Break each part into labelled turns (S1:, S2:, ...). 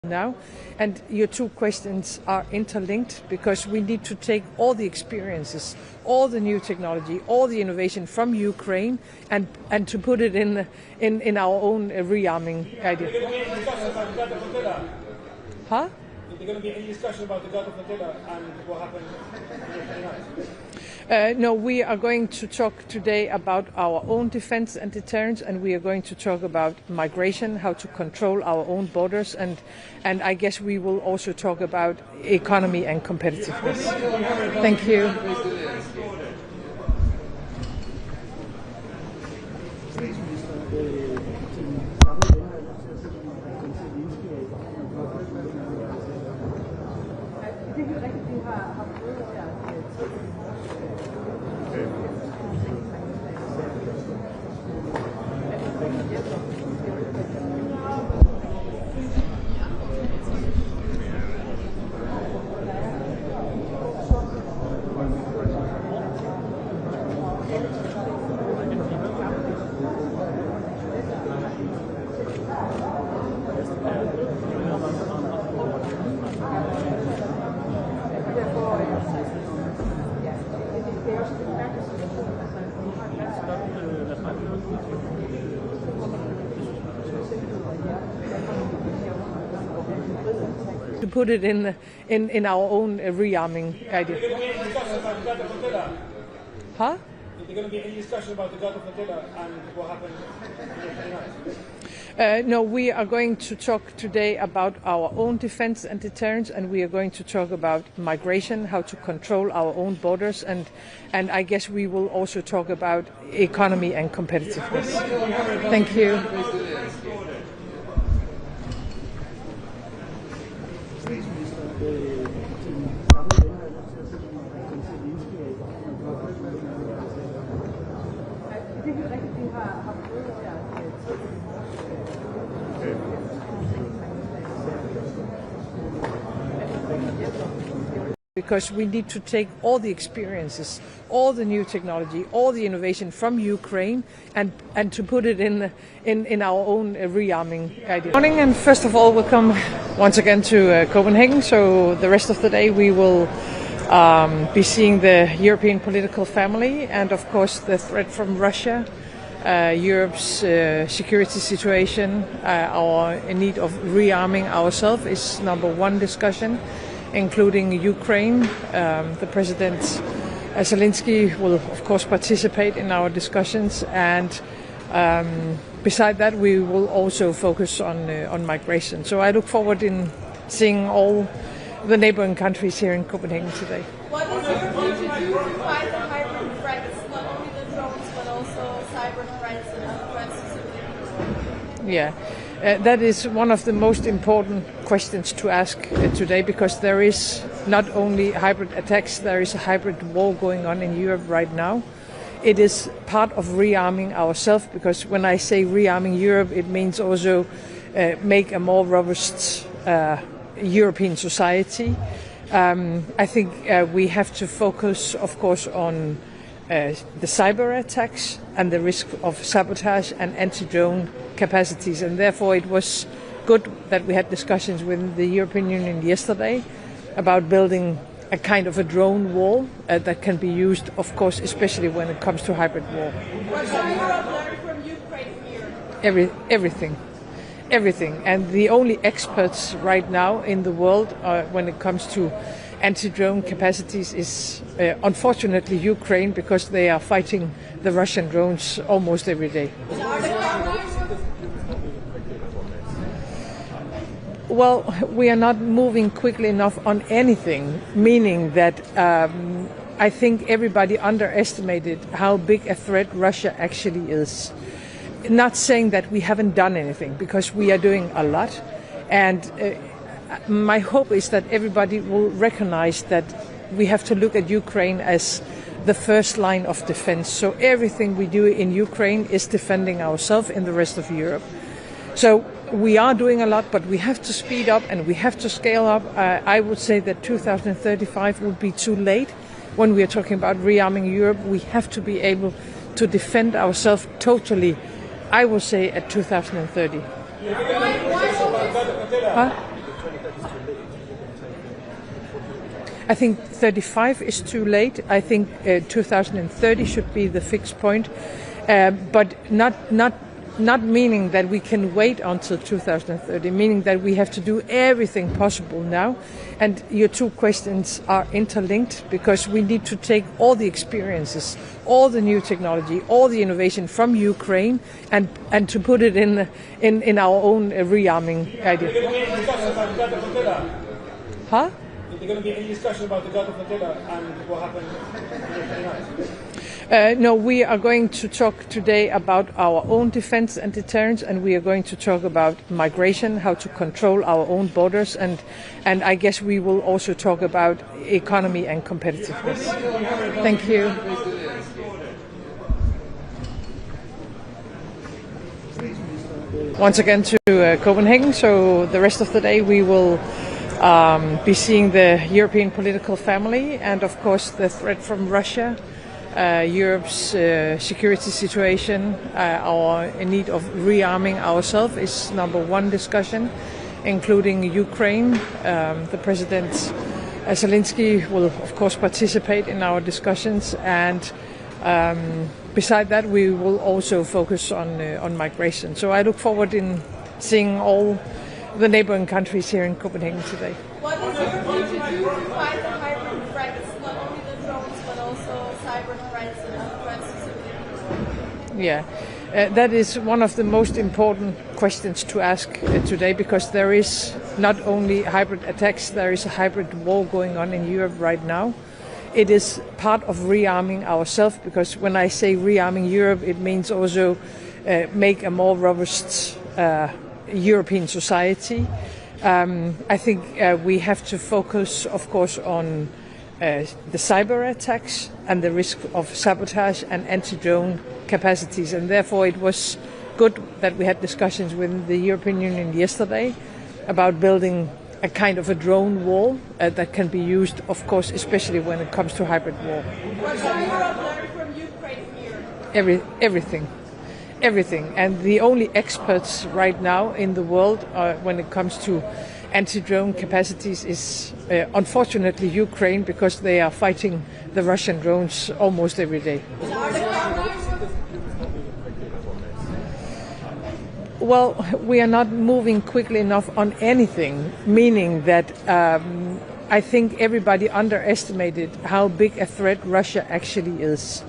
S1: Now, and your two questions are interlinked because we need to take all the experiences, all the new technology, all the innovation from Ukraine and to put it in our own rearming idea.
S2: Is there going to be any discussion about the gut of Attila?
S1: Huh?
S2: Is there going to be any discussion about the gut of Attila and what happened tonight?
S1: No, we are going to talk today about our own defense and deterrence, and we are going to talk about migration, how to control our own borders, and I guess we will also talk about economy and competitiveness. Thank you. To put it in our own rearming idea.
S2: Is there going to be any discussion about the gut of Attila?
S1: Huh?
S2: Is there going to be any discussion about the gut of Attila and what happened tonight?
S1: No, we are going to talk today about our own defense and deterrence, and we are going to talk about migration, how to control our own borders, and I guess we will also talk about economy and competitiveness. Thank you. Because we need to take all the experiences, all the new technology, all the innovation from Ukraine and to put it in our own rearming idea. Good morning, and first of all, welcome once again to Copenhagen. So the rest of the day we will be seeing the European political family and of course the threat from Russia, Europe's security situation, our need of rearming ourselves is number one discussion, including Ukraine. The President Zelensky will of course participate in our discussions, and beside that we will also focus on migration. So I look forward in seeing all the neighboring countries here in Copenhagen today.
S3: What is Europe going to do to fight the hybrid threats, not only the drones but also cyber threats and other threats to civilians?
S1: Yeah. That is one of the most important questions to ask today, because there is not only hybrid attacks, there is a hybrid war going on in Europe right now. It is part of rearming ourselves, because when I say rearming Europe, it means also make a more robust European society. I think we have to focus, of course, on the cyber attacks and the risk of sabotage and anti-drone capacities, and therefore it was good that we had discussions with the European Union yesterday about building a kind of a drone wall that can be used, of course, especially when it comes to hybrid war.
S3: What should Europe learn from Ukraine here?
S1: Everything. And the only experts right now in the world when it comes to anti-drone capacities is unfortunately Ukraine, because they are fighting the Russian drones almost every day. Well, we are not moving quickly enough on anything, meaning that I think everybody underestimated how big a threat Russia actually is. Not saying that we haven't done anything, because we are doing a lot, and my hope is that everybody will recognize that we have to look at Ukraine as the first line of defense. So everything we do in Ukraine is defending ourselves in the rest of Europe. So we are doing a lot, but we have to speed up and we have to scale up. I would say that 2035 would be too late when we are talking about rearming Europe. We have to be able to defend ourselves totally, I would say, at 2030.
S2: Huh?
S1: I think 35 is too late. I think 2030 should be the fixed point, but not meaning that we can wait until 2030, meaning that we have to do everything possible now. And your two questions are interlinked because we need to take all the experiences, all the new technology, all the innovation from Ukraine and to put it in our own rearming idea.
S2: Is there going to be any discussion about the Gulf of Attila?
S1: Huh?
S2: Is there going to be any discussion about the Gulf of Attila and what happened on the 29th?
S1: No, we are going to talk today about our own defense and deterrence, and we are going to talk about migration, how to control our own borders, and I guess we will also talk about economy and competitiveness. Thank you. Once again to Copenhagen, so the rest of the day we will be seeing the European political family and of course the threat from Russia. Europe's security situation, our need of rearming ourselves is number one discussion, including Ukraine. The President Zelensky will of course participate in our discussions, and beside that we will also focus on migration. So I look forward in seeing all the neighboring countries here in Copenhagen today.
S3: What is Europe going to do to fight the hybrid threats, not only the drones but also cyber threats and other threats to civilians?
S1: Yeah, that is one of the most important questions to ask today, because there is not only hybrid attacks, there is a hybrid war going on in Europe right now. It is part of rearming ourselves, because when I say rearming Europe, it means also make a more robust European society. I think we have to focus, of course, on the cyber attacks and the risk of sabotage and anti-drone capacities, and therefore it was good that we had discussions with the European Union yesterday about building a kind of a drone wall that can be used, of course, especially when it comes to hybrid war.
S3: What should Europe learn from Ukraine here?
S1: Everything. And the only experts right now in the world when it comes to anti-drone capacities is unfortunately Ukraine, because they are fighting the Russian drones almost every day. Well, we are not moving quickly enough on anything, meaning that I think everybody underestimated how big a threat Russia actually is.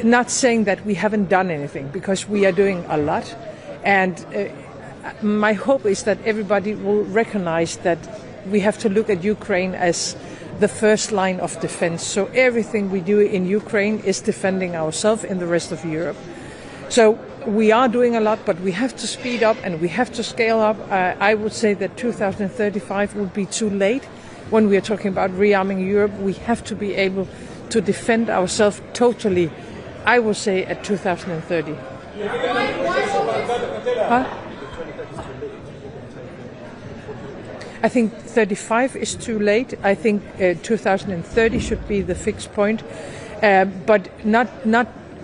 S1: Not saying that we haven't done anything, because we are doing a lot, and my hope is that everybody will recognize that we have to look at Ukraine as the first line of defense. So everything we do in Ukraine is defending ourselves in the rest of Europe. So we are doing a lot, but we have to speed up and we have to scale up. I would say that 2035 would be too late when we are talking about rearming Europe. We have to be able to defend ourselves totally, I would say, at 2030. Huh? I think 35 is too late. I think 2030 should be the fixed point, but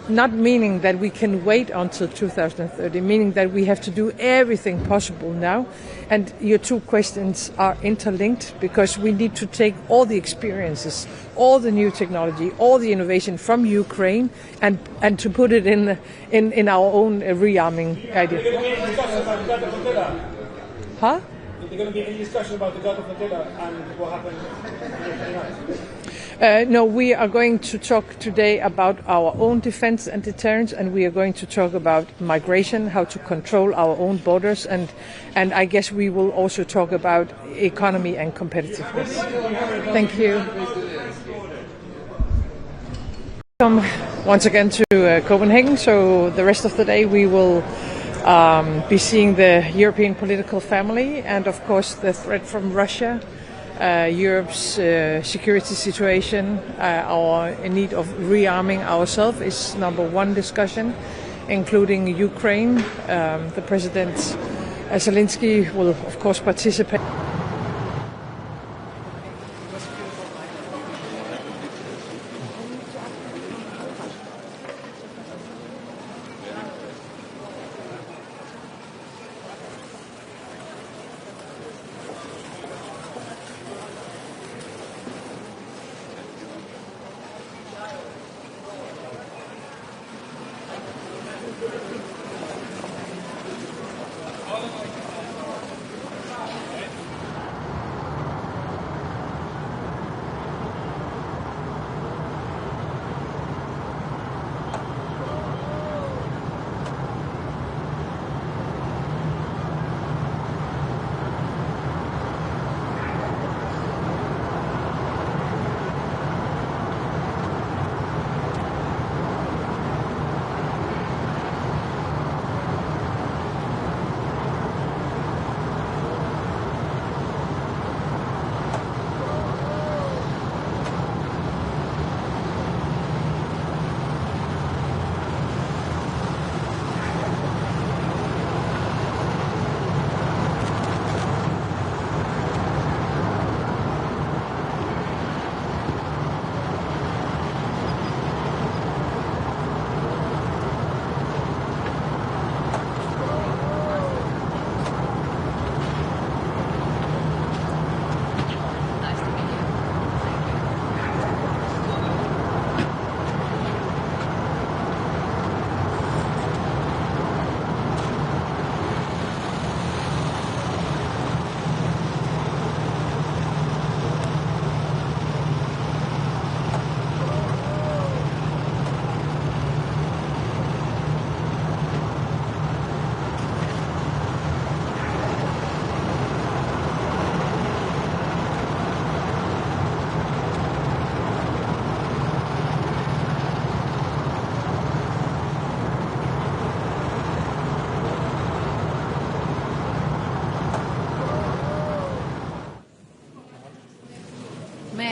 S1: not meaning that we can wait until 2030, meaning that we have to do everything possible now. And your two questions are interlinked, because we need to take all the experiences, all the new technology, all the innovation from Ukraine and to put it in our own rearming idea.
S2: Is there going to be any discussion about the Gulf of Attila?
S1: Huh?
S2: Is there going to be any discussion about the Gulf of Attila and what happened on the 29th?
S1: No, we are going to talk today about our own defense and deterrence, and we are going to talk about migration, how to control our own borders, and I guess we will also talk about economy and competitiveness. Thank you. Welcome once again to Copenhagen, so the rest of the day we will be seeing the European political family and of course the threat from Russia. Europe's security situation, our need of rearming ourselves is number one discussion, including Ukraine. The President Zelensky will of course participate.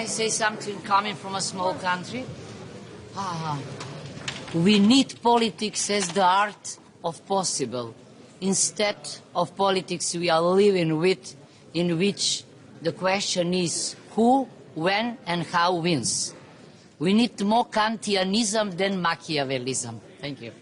S4: I say something coming from a small country? We need politics as the art of possible, instead of politics we are living with, in which the question is who, when and how wins. We need more Kantianism than Machiavellism. Thank you.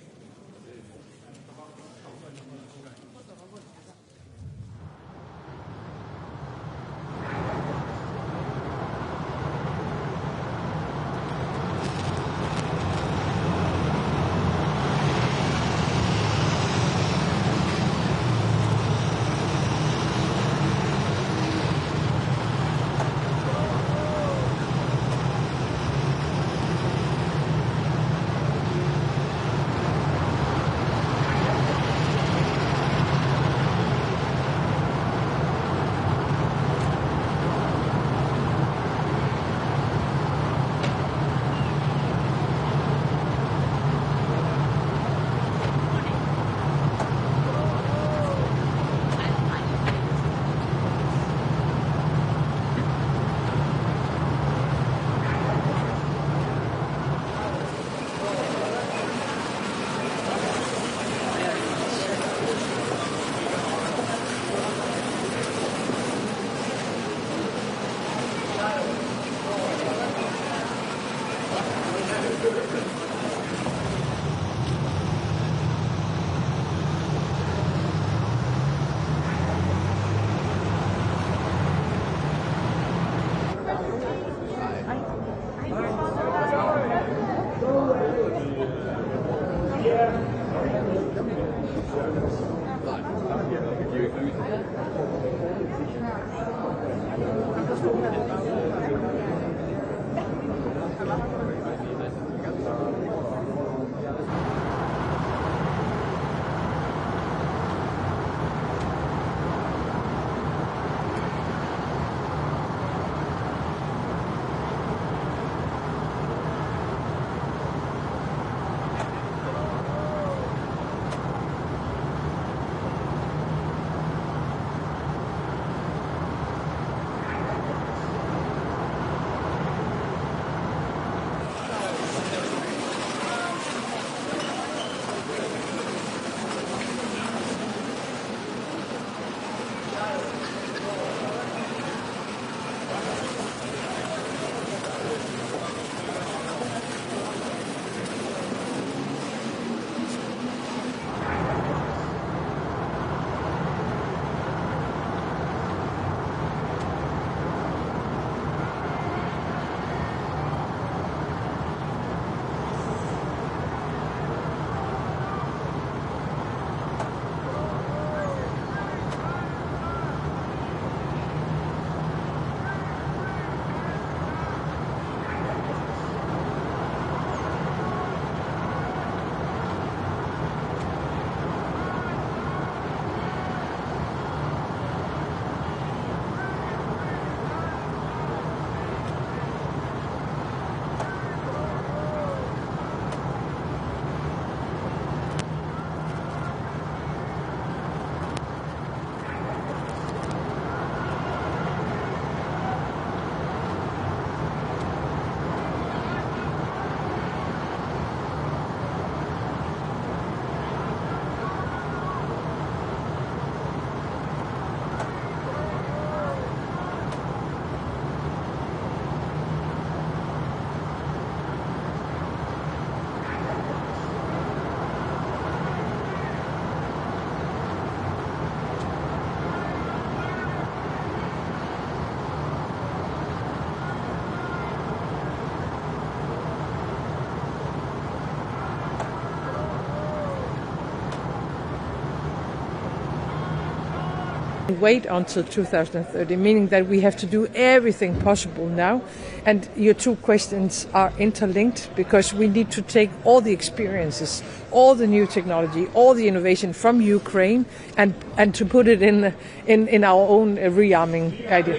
S1: Wait until 2030, meaning that we have to do everything possible now. And your two questions are interlinked because we need to take all the experiences, all the new technology, all the innovation from Ukraine and to put it in our own rearming idea.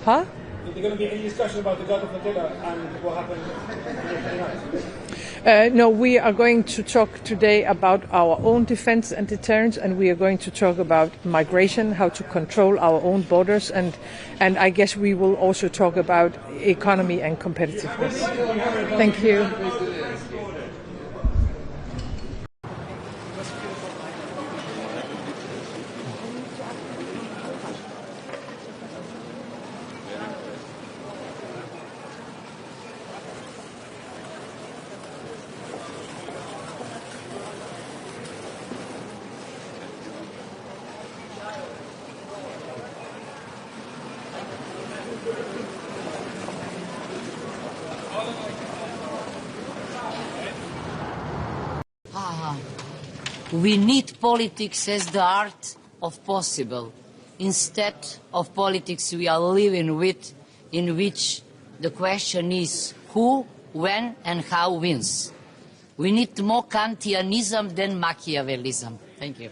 S1: Huh?
S2: there going to be any discussion about the God of Attila and what happened in the 29th?
S1: No, we are going to talk today about our own defense and deterrence, and we are going to talk about migration, how to control our own borders, and I guess we will also talk about economy and competitiveness. Thank you.
S4: We need politics as the art of possible, instead of politics we are living with, in which the question is who, when and how wins. We need more Kantianism than Machiavellism. Thank you.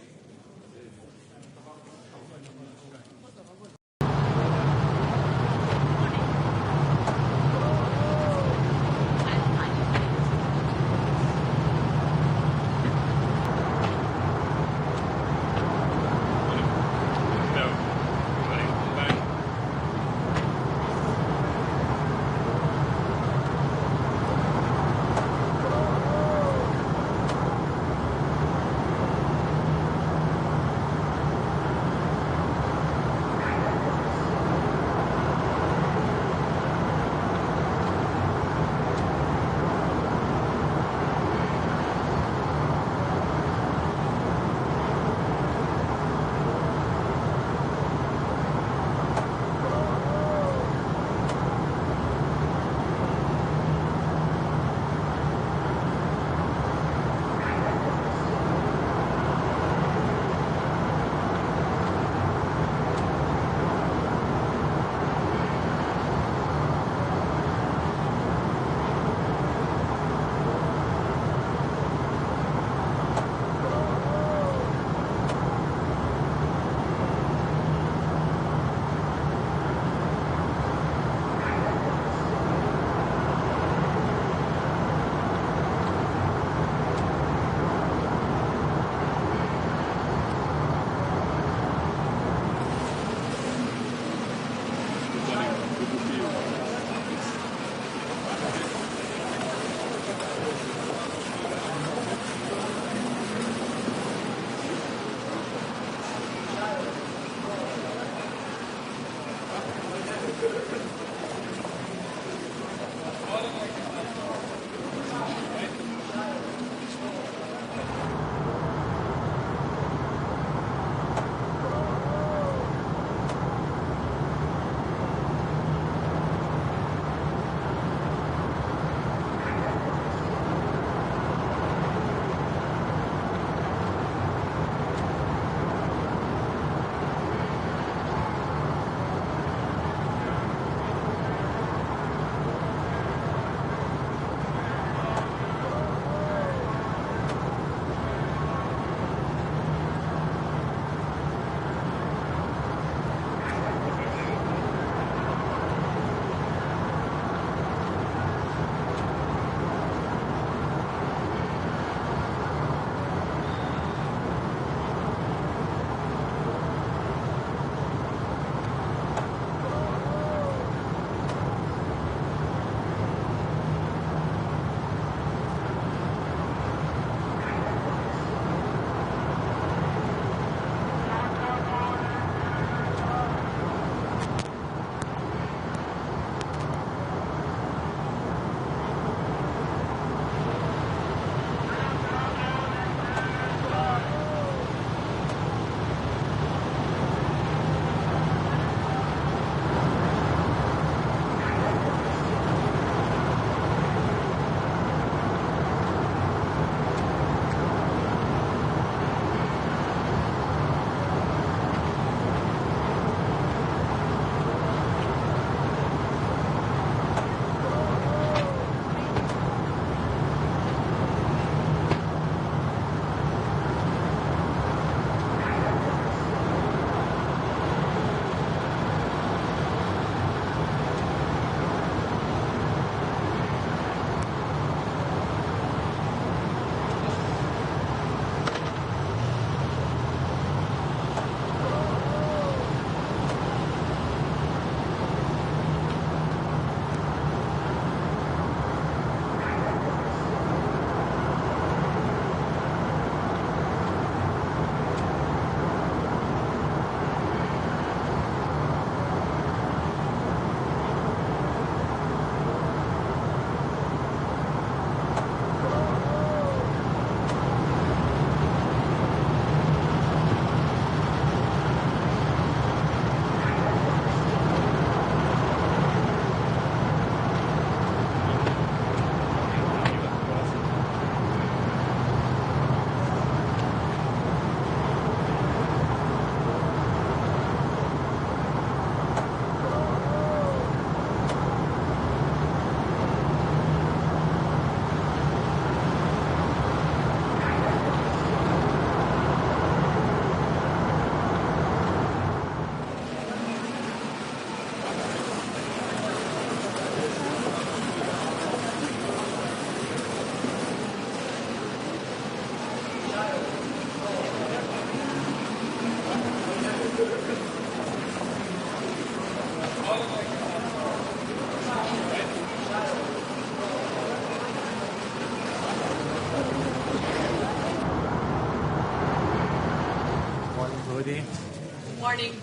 S3: Morning.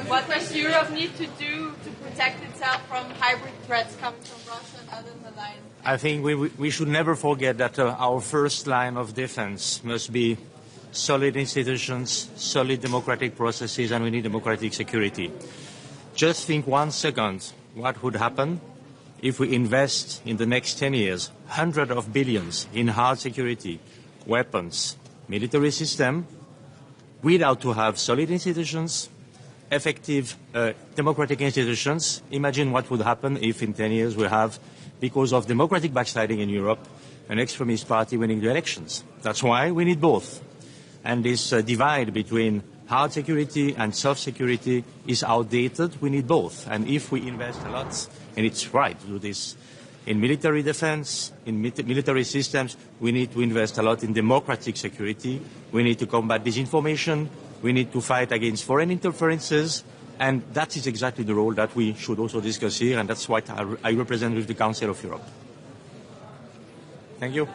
S3: What does Europe need to do to protect itself from hybrid threats coming from Russia and other allies?
S5: I think we should never forget that our first line of defense must be solid institutions, solid democratic processes, and we need democratic security. Just think 1 second what would happen if we invest in the next 10 years hundreds of billions in hard security, weapons, military system, without to have solid institutions, effective democratic institutions. Imagine what would happen if in 10 years we have, because of democratic backsliding in Europe, an extremist party winning the elections. That's why we need both. And this divide between hard security and soft security is outdated. We need both. And if we invest a lot, and it's right to do this, in military defense, in military systems, we need to invest a lot in democratic security. We need to combat disinformation. We need to fight against foreign interferences. And that is exactly the role that we should also discuss here, and that's what I represent with the Council of Europe. Thank you.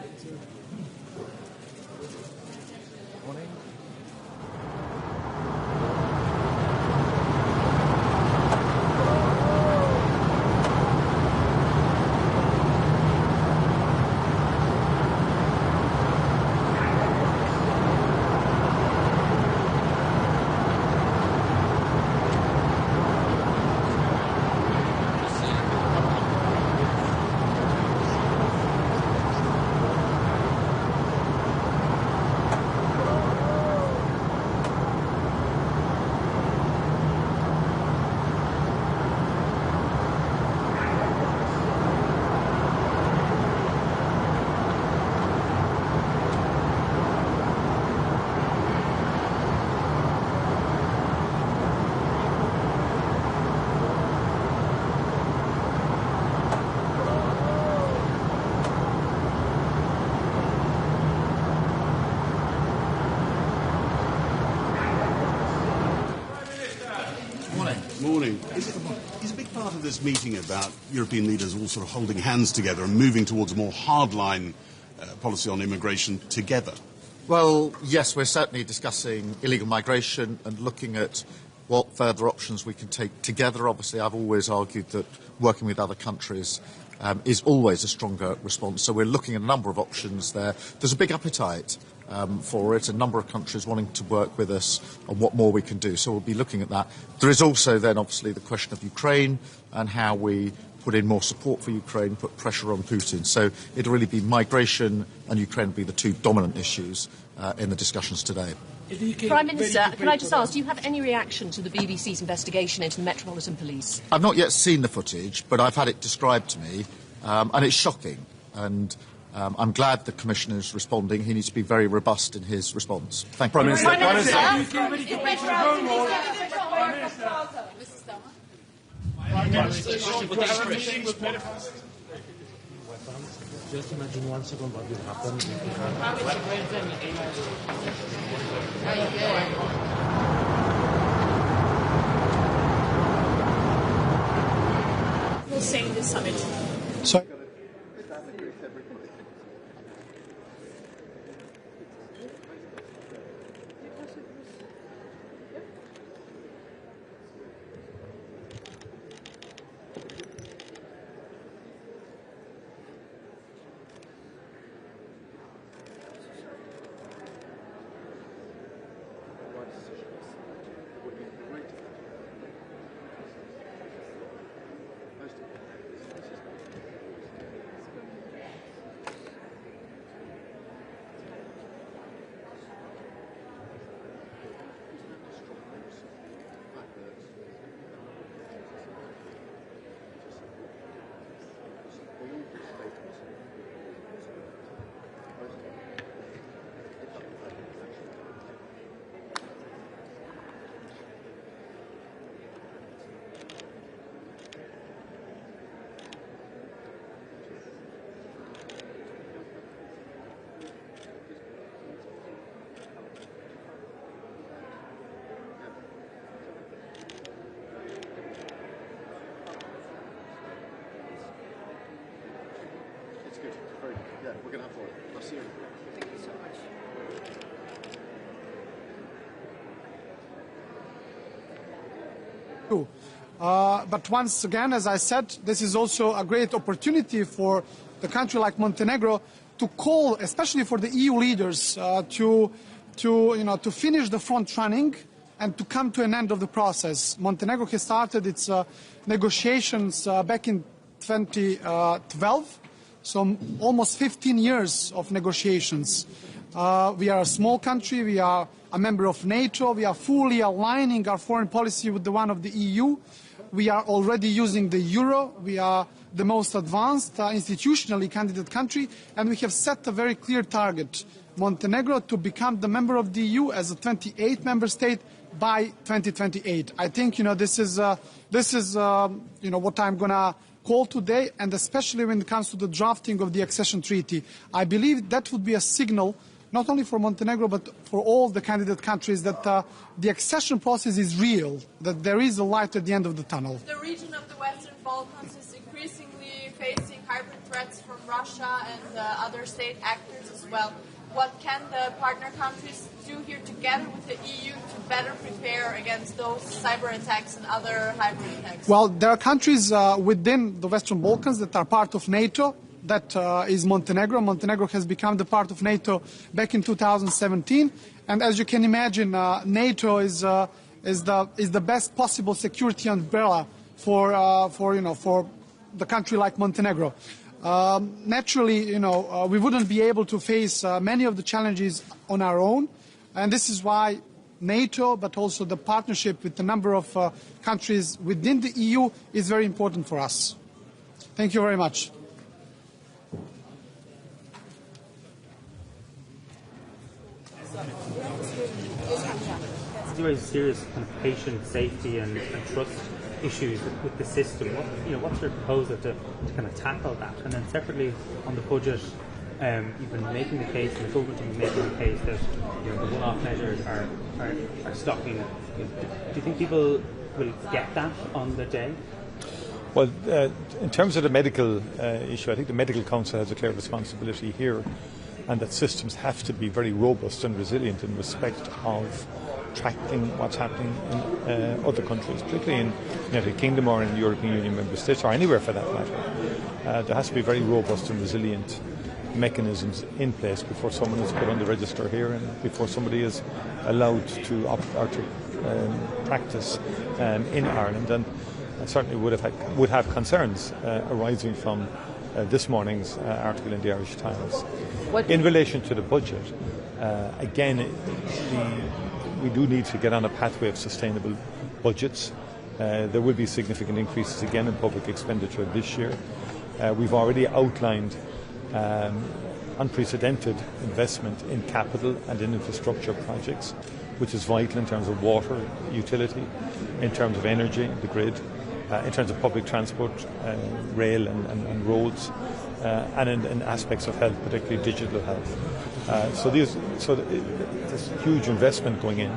S6: Morning. Is a big part of this meeting about European leaders all sort of holding hands together and moving towards a more hardline policy on immigration together?
S7: Well, yes, we're certainly discussing illegal migration and looking at what further options we can take together. Obviously, I've always argued that working with other countries is always a stronger response. So we're looking at a number of options there. There's a big appetite for it, a number of countries wanting to work with us on what more we can do. So we'll be looking at that. There is also then obviously the question of Ukraine and how we put in more support for Ukraine, put pressure on Putin. So it'll really be migration and Ukraine will be the two dominant issues in the discussions today.
S8: Prime Minister, can I just ask, do you have any reaction to the BBC's investigation into the Metropolitan Police?
S7: I've not yet seen the footage, but I've had it described to me, and it's shocking. And I'm glad the Commissioner is responding. He needs to be very robust in his response. Thank you.
S2: Prime Minister.
S5: Just imagine 1 second what will happen.
S8: We'll sing this summit.
S2: Sorry.
S6: Yeah, we're going to have one. I'll see you.
S8: Thank you so much.
S9: But once again, as I said, this is also a great opportunity for the country like Montenegro to call, especially for the EU leaders, to finish the front running and to come to an end of the process. Montenegro has started its negotiations back in 2012, so almost 15 years of negotiations. We are a small country, we are a member of NATO, we are fully aligning our foreign policy with the one of the EU. We are already using the euro, we are the most advanced institutionally candidate country, and we have set a very clear target. Montenegro to become the member of the EU as a 28th member state by 2028. I think this is what I'm gonna call today, and especially when it comes to the drafting of the accession treaty. I believe that would be a signal not only for Montenegro but for all the candidate countries that the accession process is real, that there is a light at the end of the tunnel.
S3: The region of the Western Balkans is increasingly facing hybrid threats from Russia and other state actors as well. What can the partner countries do here together with the EU to better prepare against those cyber attacks and other hybrid attacks?
S9: Well, there are countries within the Western Balkans that are part of NATO. That is Montenegro. Montenegro has become the part of NATO back in 2017, and as you can imagine, NATO is the best possible security umbrella for the country like Montenegro. Naturally, we wouldn't be able to face many of the challenges on our own, and this is why NATO, but also the partnership with a number of countries within the EU is very important for us. Thank you very much.
S10: It's very serious kind of patient safety and trust issues with the system. What's your proposal to kind of tackle that? And then separately on the budget, you've been making the case, and the government has been making the case that the one-off measures are stocking. Do you think people will get that on the day?
S11: Well, in terms of the medical issue, I think the Medical Council has a clear responsibility here, and that systems have to be very robust and resilient in respect of tracking what's happening in other countries, particularly in the United Kingdom or in the European Union member states, or anywhere for that matter. There has to be very robust and resilient mechanisms in place before someone is put on the register here and before somebody is allowed to practice in Ireland. And I certainly would have concerns arising from this morning's article in the Irish Times. In relation to the budget, again, we do need to get on a pathway of sustainable budgets. There will be significant increases again in public expenditure this year. We've already outlined unprecedented investment in capital and in infrastructure projects, which is vital in terms of water, utility, in terms of energy, the grid, in terms of public transport, rail and roads, and in aspects of health, particularly digital health. So there's huge investment going in,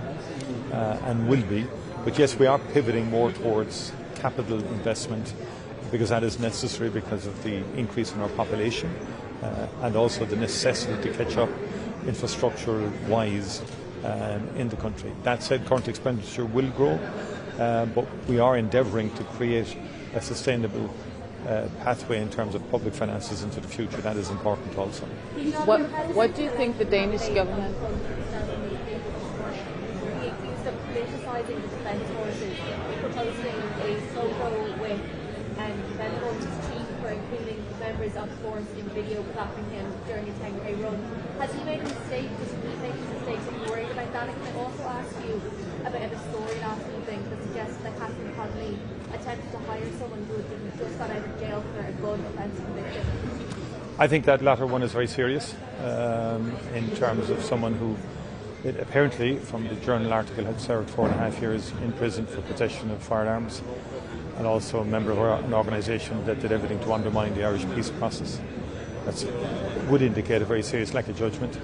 S11: and will be. But yes, we are pivoting more towards capital investment because that is necessary because of the increase in our population and also the necessity to catch up infrastructure-wise in the country. That said, current expenditure will grow, but we are endeavouring to create a sustainable pathway in terms of public finances into the future. That is important also.
S1: What do you think the Danish government...
S12: Politicising the defence forces, proposing a photo with defence forces chief for including members of the force in video clapping him during a 10K run. Has he made a mistake? Does he make mistakes? Are you worried about that? And can I also ask you about a story last evening that suggests that Catherine Connolly attempted to hire someone who had just got out of jail for a gun offence conviction?
S11: I think that latter one is very serious in terms of someone who apparently, from the journal article, had served 4.5 years in prison for possession of firearms, and also a member of an organisation that did everything to undermine the Irish peace process. That would indicate a very serious lack of judgment,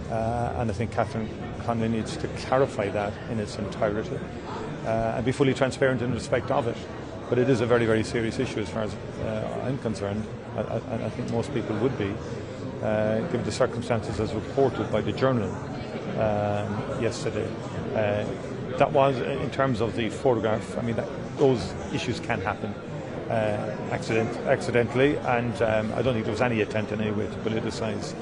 S11: and I think Catherine Connolly needs to clarify that in its entirety and be fully transparent in respect of it. But it is a very, very serious issue as far as I'm concerned, and I think most people would be, given the circumstances as reported by the journal yesterday. that was, in terms of the photograph, I mean, those issues can happen accidentally, and I don't think there was any attempt in any way to politicise.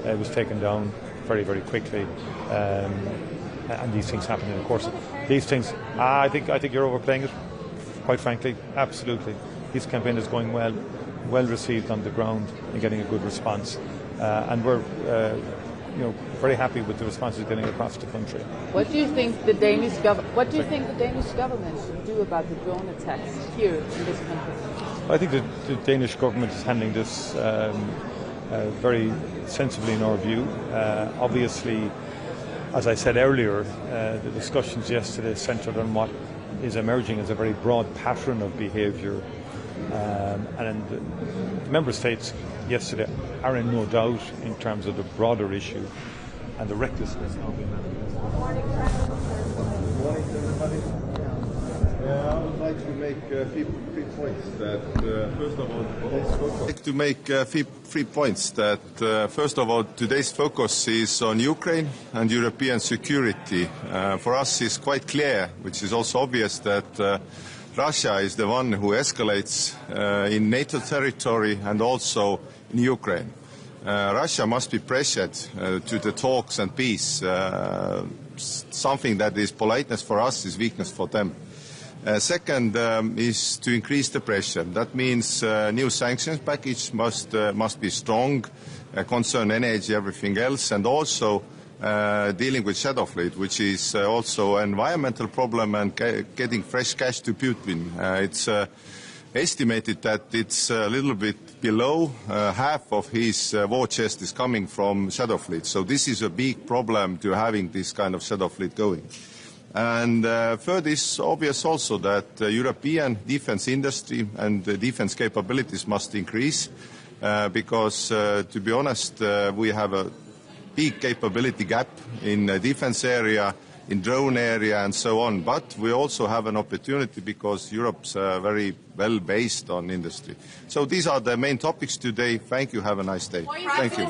S11: It was taken down very, very quickly, and these things happen in the course of these things. I think you're overplaying it, quite frankly. Absolutely. This campaign is going well received on the ground and getting a good response, and we're very happy with the responses getting across the country.
S13: What do you think the Danish government should do about the drone attacks here in this country?
S11: I think the Danish government is handling this very sensibly in our view. Obviously, as I said earlier, the discussions yesterday centred on what is emerging as a very broad pattern of behaviour, and the member states yesterday are in no doubt in terms of the broader issue and the recklessness of it.
S14: I would like to make 3 points. That first of all, first of all, today's focus is on Ukraine and European security. For us, it's quite clear, which is also obvious, that Russia is the one who escalates in NATO territory and also in Ukraine. Russia must be pressured to the talks and peace. Something that is politeness for us is weakness for them. Second is to increase the pressure. That means new sanctions package must be strong, concern energy, everything else, and also dealing with shadow fleet, which is also an environmental problem, and getting fresh cash to Putin. It's estimated that it's a little bit below half of his war chest is coming from shadow fleet. So this is a big problem to having this kind of shadow fleet going. And third is obvious also that European defense industry and defense capabilities must increase because, to be honest, we have a big capability gap in the defense area, in drone area and so on. But we also have an opportunity because Europe's very well based on industry. So these are the main topics today. Thank you. Have a nice day. Thank you.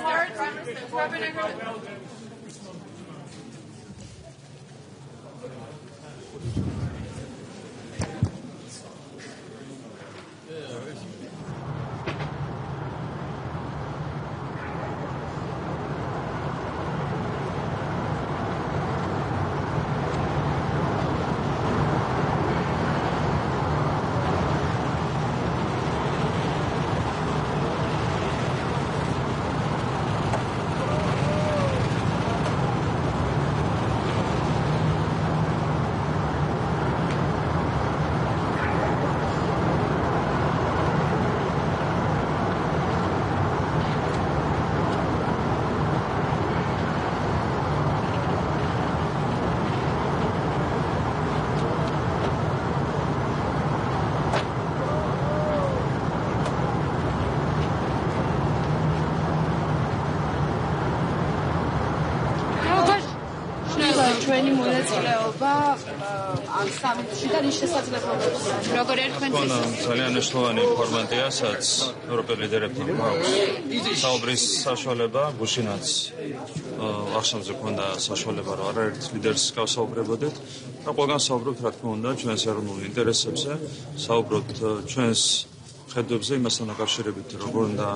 S15: ჩვენი მონაწილეობა ამ სამიტში და ის შესაძლებლობებს. როგორ ერთმანეთს
S16: ძალიან მნიშვნელოვანი ფორმატია, სადაც ევროპელ ლიდერებთან გვაქვს საუბრის საშუალება, გუშინაც ახშამზე ქონდა საშუალება, რომ არაერთ ლიდერს გავსაუბრებოდეთ და ყველგან საუბრობთ, რა თქმა უნდა, ჩვენს ეროვნულ ინტერესებზე, საუბრობთ ჩვენს ხედვებზე იმასთან დაკავშირებით, როგორ უნდა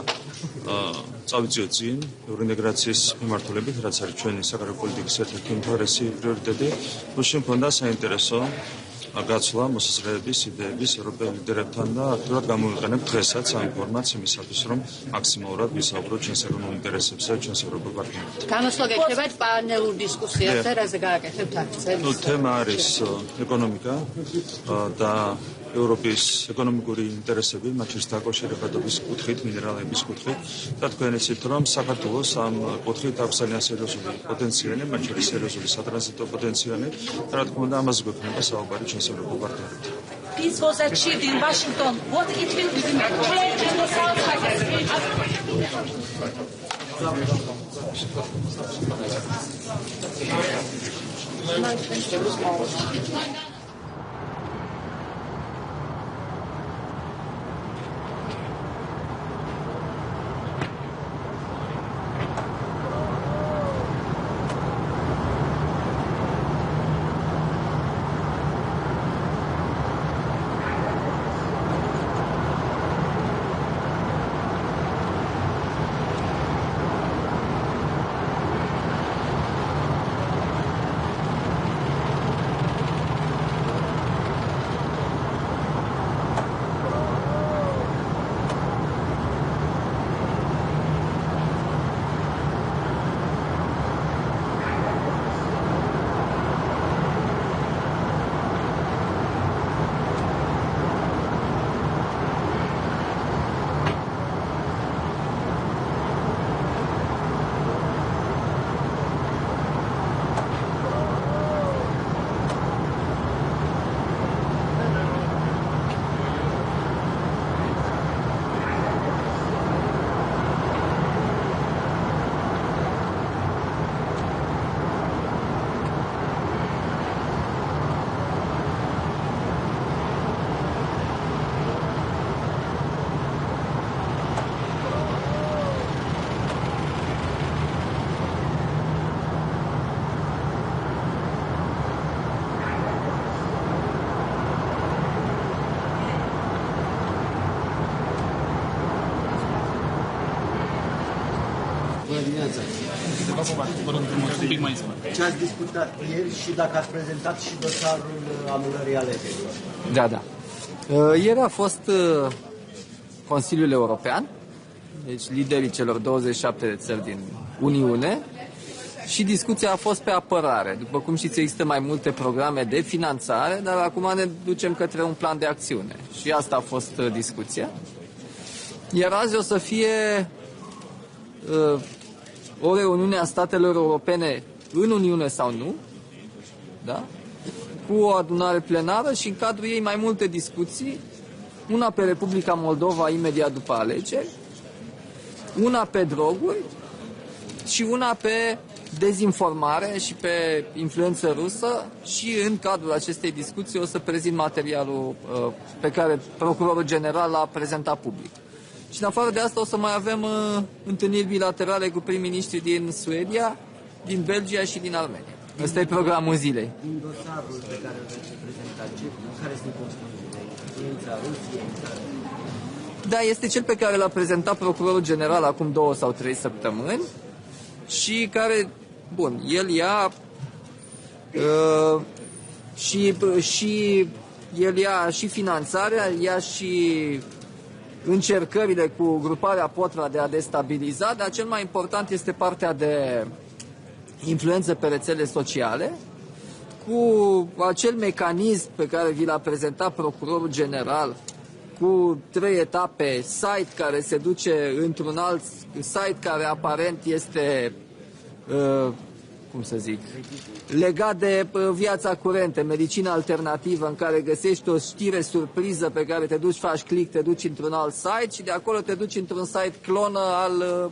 S16: წავიწიოთ წინ ევროინტეგრაციის მიმართულებით, რაც არის ჩვენი საგარეო პოლიტიკის ერთ-ერთი უმთავრესი პრიორიტეტი. გუშინ მქონდა საინტერესო გაცვლა მოსაზრებების, იდეების ევროპელ ლიდერებთან და აქტიურად გამოვიყენებ დღესაც ამ ფორმატს იმისათვის, რომ მაქსიმალურად ვისაუბროთ ჩვენს ეროვნულ ინტერესებზე, ჩვენს ევროპულ პარტნიორებთან.
S8: განსხვავება გექნება პანელურ დისკუსიაზე, რაზე გააკეთებთ აქცენტს?
S16: თემა არის ეკონომიკა და ევროპის ეკონომიკური ინტერესები, მათ შორის დაკავშირებადობის კუთხით, მინერალების კუთხით და თქვენ იცით, რომ საქართველოს ამ კუთხით აქვს ძალიან სერიოზული პოტენციალი, მათ შორის სერიოზული სატრანზიტო პოტენციალი და რა თქმა უნდა, ამაზე გვექნება საუბარი ჩვენს ევროპულ პარტნიორებთან.
S17: Peace was achieved in Washington. What it will change in the South Africa.
S18: Ce ați discutat ieri și dacă ați prezentat și dosarul anulării alegerilor?
S19: Da. Ieri a fost Consiliul European, deci liderii celor 27 de țări din Uniune, și discuția a fost pe apărare. După cum știți, există mai multe programe de finanțare, dar acum ne ducem către un plan de acțiune. Și asta a fost discuția. Iar azi o să fie o reuniune a statelor europene în Uniune sau nu, da? Cu o adunare plenară și în cadrul ei mai multe discuții, una pe Republica Moldova imediat după alegeri, una pe droguri și una pe dezinformare și pe influență rusă, și în cadrul acestei discuții o să prezint materialul pe care Procurorul General l-a prezentat public. Și în afară de asta o să mai avem întâlniri bilaterale cu prim-ministrii din Suedia, din Belgia și din Armenia. Ăsta e programul zilei.
S18: Din dosarul pe care îl veți prezenta, care sunt concluziile? Influența Rusiei?
S19: Da, este cel pe care l-a prezentat Procurorul General acum 2 sau 3 săptămâni și care, bun, el ia el ia și finanțarea, ia și încercările cu gruparea Potra de a destabiliza, dar cel mai important este partea de influență pe rețele sociale, cu acel mecanism pe care vi l-a prezentat Procurorul General, cu 3 etape, site care se duce într-un alt site care aparent este, cum să zic, legat de viața curentă, medicina alternativă, în care găsești o știre surpriză pe care te duci, faci click, te duci într-un alt site și de acolo te duci într-un site clonă al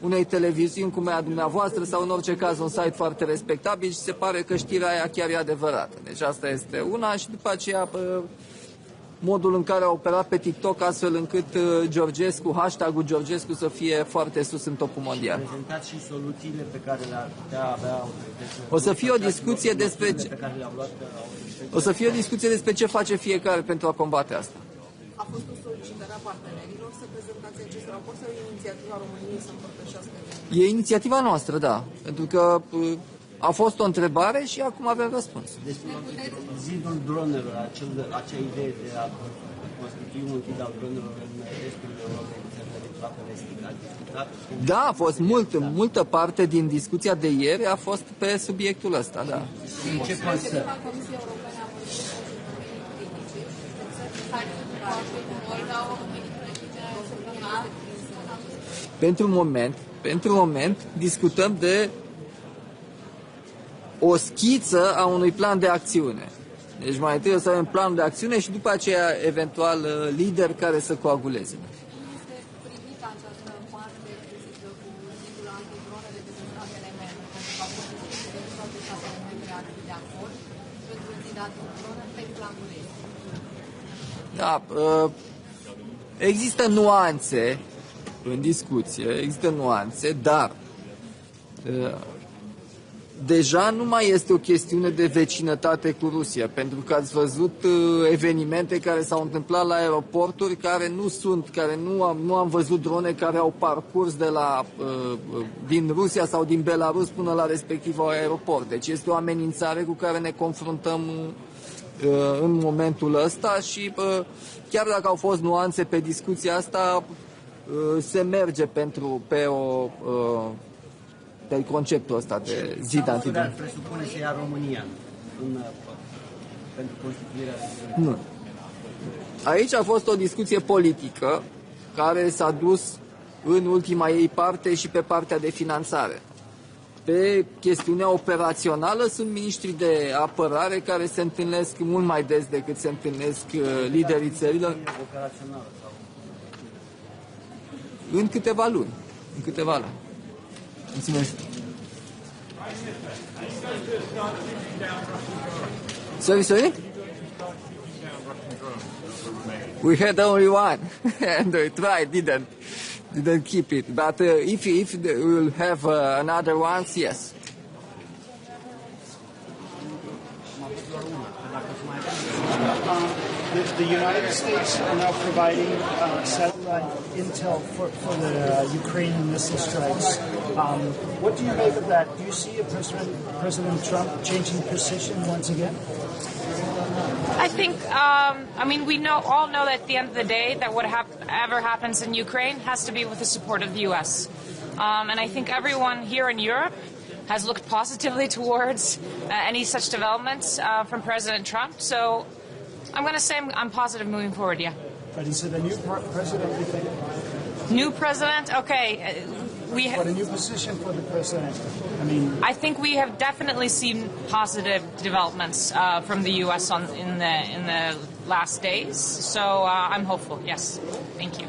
S19: unei televiziuni cum e a dumneavoastră sau în orice caz un site foarte respectabil și se pare că știrea aia chiar e adevărată. Deci asta este una și după aceea modul în care a operat pe TikTok astfel încât Georgescu, hashtag-ul Georgescu să fie foarte sus în topul mondial.
S18: Prezentați și soluțiile pe care le-ar putea avea.
S19: O să fie o discuție despre o să fie o discuție despre ce face fiecare pentru a combate asta.
S20: A fost o solicitare a partenerilor să prezentați acest raport sau e inițiativa României să împărtășească?
S19: E inițiativa noastră, da, pentru că a fost o întrebare și acum avem răspuns.
S18: Despre zidul dronelor, acea idee de a constitui un zid al dronelor în restul Europei, țările de plată estică, a discutat?
S19: Da, a fost multă parte din discuția de ieri a fost pe subiectul ăsta, da.
S18: În ce constă? Pentru moment discutăm de o schiță a unui plan de acțiune. Deci mai întâi o să avem planul de acțiune și după aceea eventual lideri care să coaguleze. Da, există nuanțe în discuție, dar deja nu mai este o chestiune de vecinătate cu Rusia, pentru că ați văzut evenimente care s-au întâmplat la aeroporturi care nu am văzut drone care au parcurs din Rusia sau din Belarus până la respectivul aeroport. Deci este o amenințare cu care ne confruntăm în momentul ăsta și chiar dacă au fost nuanțe pe discuția asta, se merge pe conceptul ăsta de zid antidron. Presupune să ia România pentru constituirea...
S19: Nu. Aici a fost o discuție politică care s-a dus în ultima ei parte și pe partea de finanțare. Pe chestiunea operațională sunt miniștri de apărare care se întâlnesc mult mai des decât se întâlnesc liderii țărilor. În câteva luni. Mulțumesc. Sorry? We had only one and we tried, didn't keep it. But if we will have another ones, yes.
S2: The United States are now providing satellite intel for the Ukrainian missile strikes. What do you make of that? Do you see President Trump changing position once again?
S21: I think, we all know that at the end of the day that whatever happens in Ukraine has to be with the support of the U.S. And I think everyone here in Europe has looked positively towards any such developments from President Trump. So I'm going to say I'm positive moving forward, yeah.
S2: But is it a new president, you think?
S21: New president? Okay.
S2: What a new position for the president.
S21: I think we have definitely seen positive developments from the U.S. in the last days. So I'm hopeful. Yes. Thank you.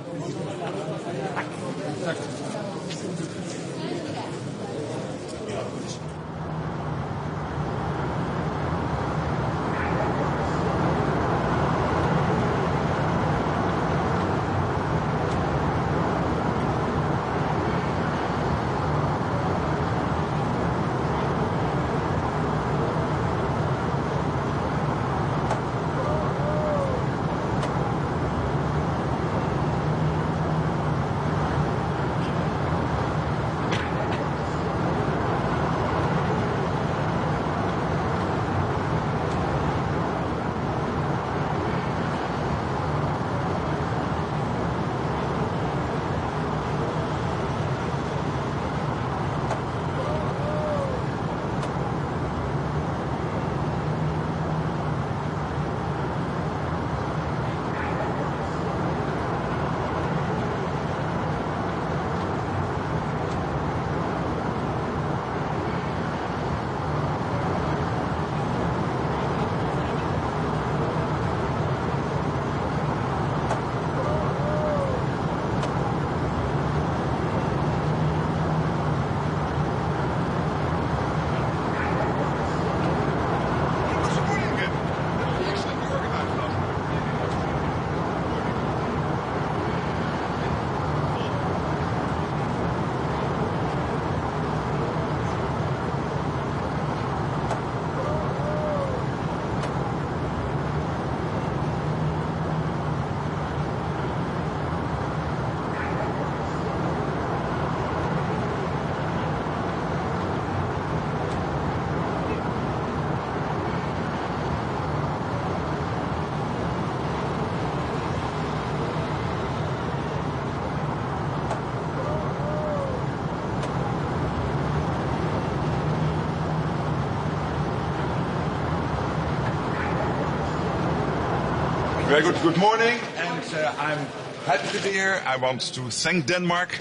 S22: Very good. Good morning, and I'm happy to be here. I want to thank Denmark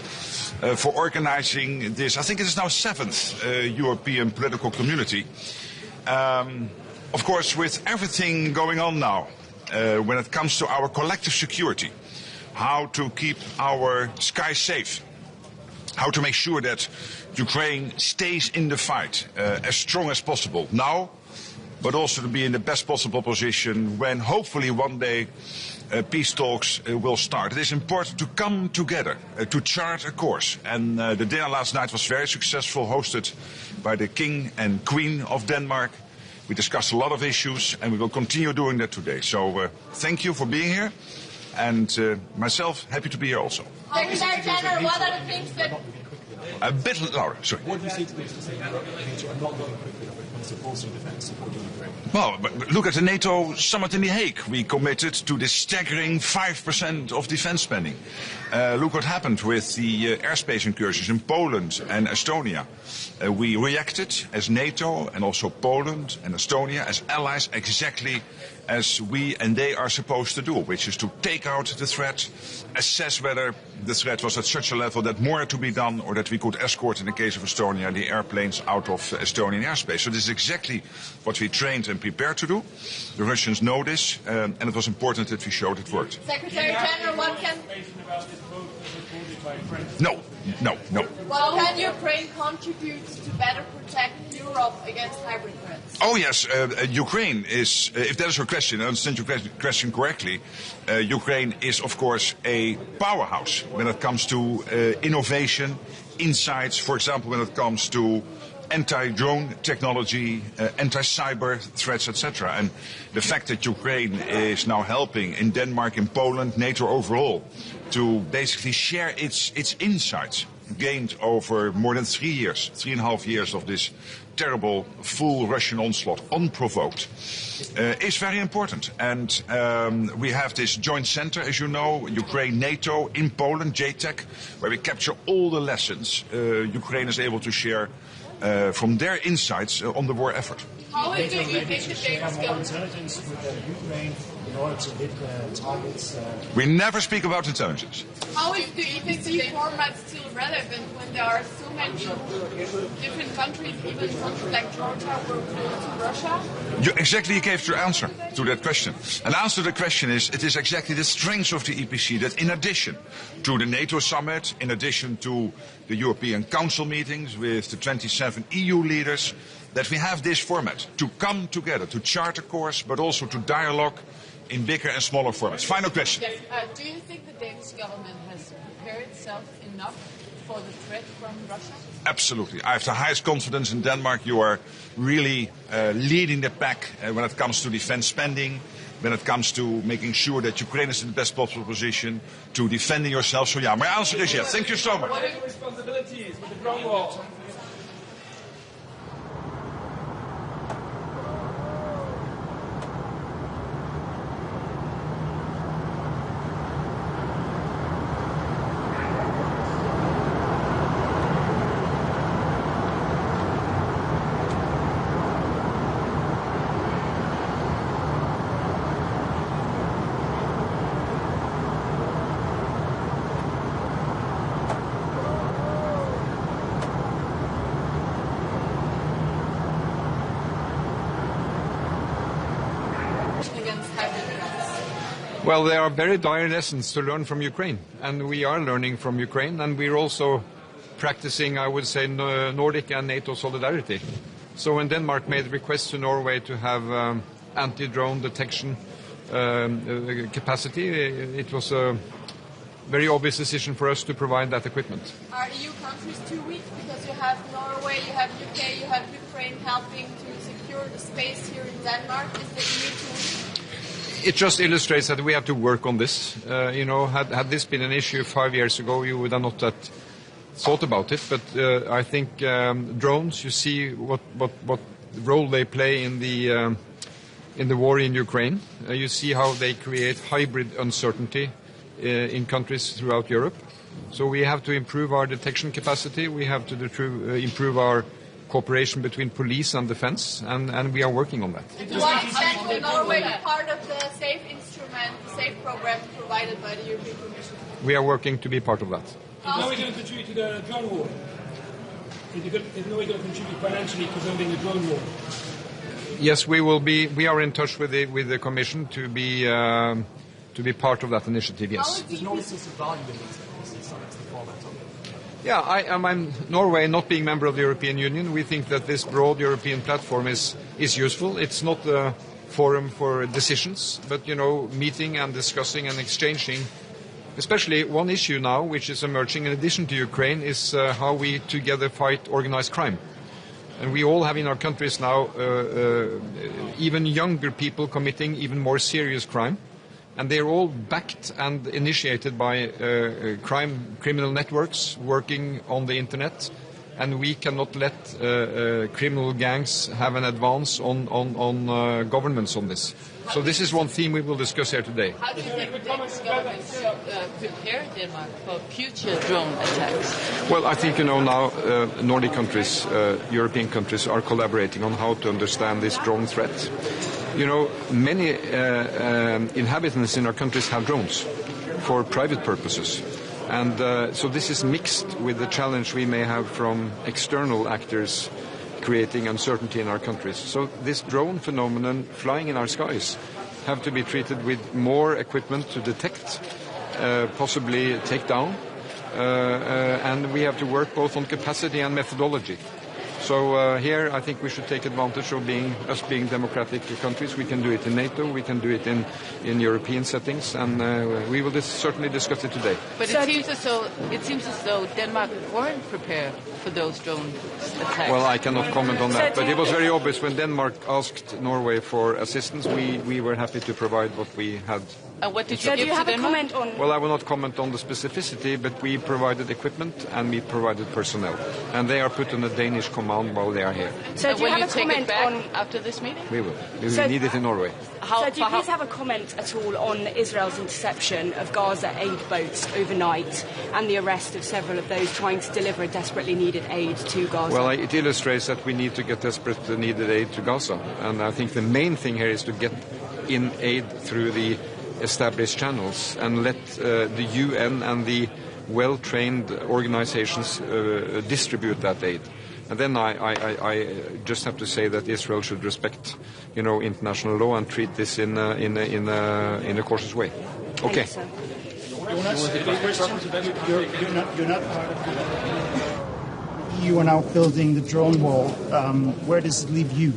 S22: for organizing this. I think it is now 7th European political community. Of course, with everything going on now, when it comes to our collective security, how to keep our skies safe, how to make sure that Ukraine stays in the fight as strong as possible now, but also to be in the best possible position when hopefully one day peace talks will start. It is important to come together, to chart a course. And the dinner last night was very successful, hosted by the King and Queen of Denmark. We discussed a lot of issues, and we will continue doing that today. So thank you for being here, and myself, happy to be here also.
S3: Secretary General, what are the things that...
S22: A bit louder, sorry.
S2: What do you say to this to say that NATO are not going to quit when supporting defence, supporting Ukraine?
S22: Well, but look at the NATO summit in The Hague. We committed to this staggering 5% of defence spending. Look what happened with the airspace incursions in Poland and Estonia. We reacted as NATO and also Poland and Estonia as allies exactly as we and they are supposed to do, which is to take out the threat, assess whether the threat was at such a level that more had to be done or that we could escort, in the case of Estonia, the airplanes out of Estonian airspace. So this is exactly what we trained and prepared to do. The Russians know this, and it was important that we showed it worked.
S3: Secretary General, what can...
S22: No.
S3: What can Ukraine contribute to better protect Europe against hybrid threats?
S22: Oh yes, Ukraine is, if that is your question, I understand your question correctly, Ukraine is of course a powerhouse when it comes to innovation, insights, for example when it comes to anti-drone technology, anti-cyber threats, etc. And the fact that Ukraine is now helping in Denmark, in Poland, NATO overall, to basically share its insights gained over more than 3.5 years of this terrible, full Russian onslaught, unprovoked, is very important. And we have this joint center, as you know, Ukraine, NATO, in Poland, JTEC, where we capture all the lessons Ukraine is able to share from their insights on the war effort.
S3: How do you think the Danish government...
S2: intelligence with Ukraine in order to hit targets?
S22: We never speak about intelligence.
S3: How is the EPC format still relevant when there are so many different countries, even countries like Georgia, were close to Russia?
S22: You exactly gave your answer to that question. And the answer to the question is, it is exactly the strength of the EPC that in addition to the NATO summit, in addition to the European Council meetings with the 27 EU leaders, that we have this format to come together, to chart a course, but also to dialogue in bigger and smaller formats. Final question.
S3: Yes. Do you think the Danish government has prepared itself enough for the threat from Russia?
S22: Absolutely. I have the highest confidence in Denmark. You are really leading the pack when it comes to defense spending, when it comes to making sure that Ukraine is in the best possible position, to defending yourself. So yeah, my answer is yes. Thank you so much.
S2: What are your responsibilities with the drone war?
S4: Well, there are very dire lessons to learn from Ukraine, and we are learning from Ukraine, and we're also practicing, I would say, Nordic and NATO solidarity. So when Denmark made a request to Norway to have anti-drone detection capacity, it was a very obvious decision for us to provide that equipment.
S3: Are EU countries too weak? Because you have Norway, you have UK, you have Ukraine helping to secure the space here in Denmark. Is the EU too weak?
S4: It just illustrates that we have to work on this. Had this been an issue 5 years ago, you would have not thought about it. But I think drones, you see what role they play in the war in Ukraine. You see how they create hybrid uncertainty in countries throughout Europe. So we have to improve our detection capacity. We have to improve our cooperation between police and defense, and we are working on that.
S3: To what extent will Norway be part of the SAFE instrument, the SAFE program provided by the European Commission?
S4: We are working to be part of that.
S2: Is Norway going to contribute to the drone war? Is Norway going to contribute financially to building the drone war?
S4: Yes, we will be. We are in touch with the Commission to be part of that initiative. Yes.
S2: Does Norway see some value in these summits, the format of it?
S4: Yeah, I'm Norway, not being member of the European Union, we think that this broad European platform is useful. It's not a forum for decisions, but, meeting and discussing and exchanging. Especially one issue now, which is emerging in addition to Ukraine, is how we together fight organized crime. And we all have in our countries now even younger people committing even more serious crime. And they're all backed and initiated by criminal networks working on the internet. And we cannot let criminal gangs have an advance on governments on this. So this is one theme we will discuss here today.
S13: How do you think the Danish government should prepare Denmark for future drone attacks?
S4: Well, I think, now Nordic countries, European countries are collaborating on how to understand this drone threat. Many inhabitants in our countries have drones for private purposes. And so this is mixed with the challenge we may have from external actors creating uncertainty in our countries. So this drone phenomenon flying in our skies have to be treated with more equipment to detect, possibly take down. And we have to work both on capacity and methodology. So here I think we should take advantage of us being democratic countries. We can do it in NATO, we can do it in European settings, and we will certainly discuss it today.
S13: But it seems as though Denmark weren't prepared for those drone attacks?
S4: Well, I cannot comment on that, but it was very obvious when Denmark asked Norway for assistance, we were happy to provide what we had.
S13: What did you give to Denmark?
S4: Well, I will not comment on the specificity, but we provided equipment and we provided personnel. And they are put in a Danish command while they are here.
S13: So will you take it back after this meeting?
S4: We will. We will need it in Norway.
S5: So do you please have a comment at all on Israel's interception of Gaza aid boats overnight and the arrest of several of those trying to deliver desperately needed aid to Gaza?
S4: Well, it illustrates that we need to get desperate needed aid to Gaza. And I think the main thing here is to get in aid through the established channels and let the UN and the well-trained organizations distribute that aid. And then I just have to say that Israel should respect, international law and treat this in a cautious way. Okay.
S7: You're not part of the EU are now building the drone wall. Where does it leave you?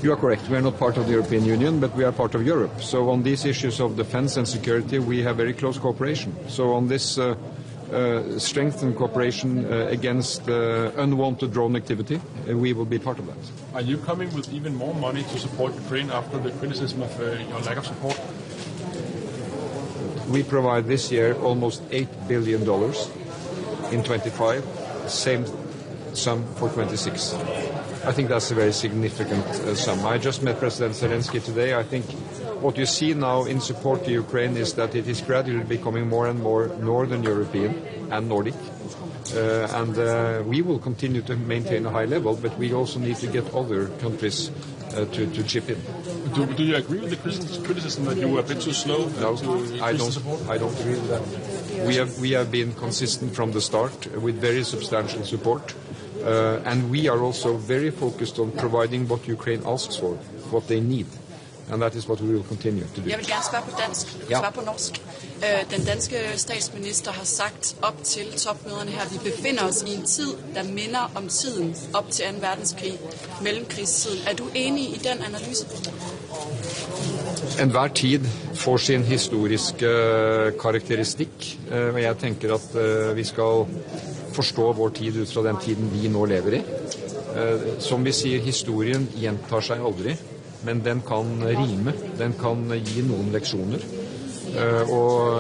S4: You are correct. We are not part of the European Union, but we are part of Europe. So on these issues of defense and security, we have very close cooperation. So on this strengthened cooperation against unwanted drone activity, we will be part of that.
S2: Are you coming with even more money to support Ukraine after the criticism of your lack of support?
S4: We provide this year almost $8 billion in 25, same sum for 26. I think that's a very significant sum. I just met President Zelensky today. I think what you see now in support to Ukraine is that it is gradually becoming more and more Northern European and Nordic. And we will continue to maintain a high level, but we also need to get other countries to chip in.
S2: Do you agree with the criticism that you were a bit too slow?
S4: No, I don't agree with that. We have been consistent from the start with very substantial support. And we are also very focused on providing what Ukraine asks for, what they need. And that is what we will continue to do.
S23: Jeg vil gerne spørge på dansk, svare på norsk. Den danske statsminister har sagt op til topmøderne her, vi befinder os i en tid, der minder om tiden op til 2. verdenskrig, mellemkrigstiden. Er du enig i den analyse?
S4: Enhver tid får sin historiske karakteristikk, og jeg tenker at vi skal forstå vår tid ut fra den tiden vi nå lever i. Som vi sier, historien gjentar seg aldri, men den kan rime, den kan gi noen leksjoner. Og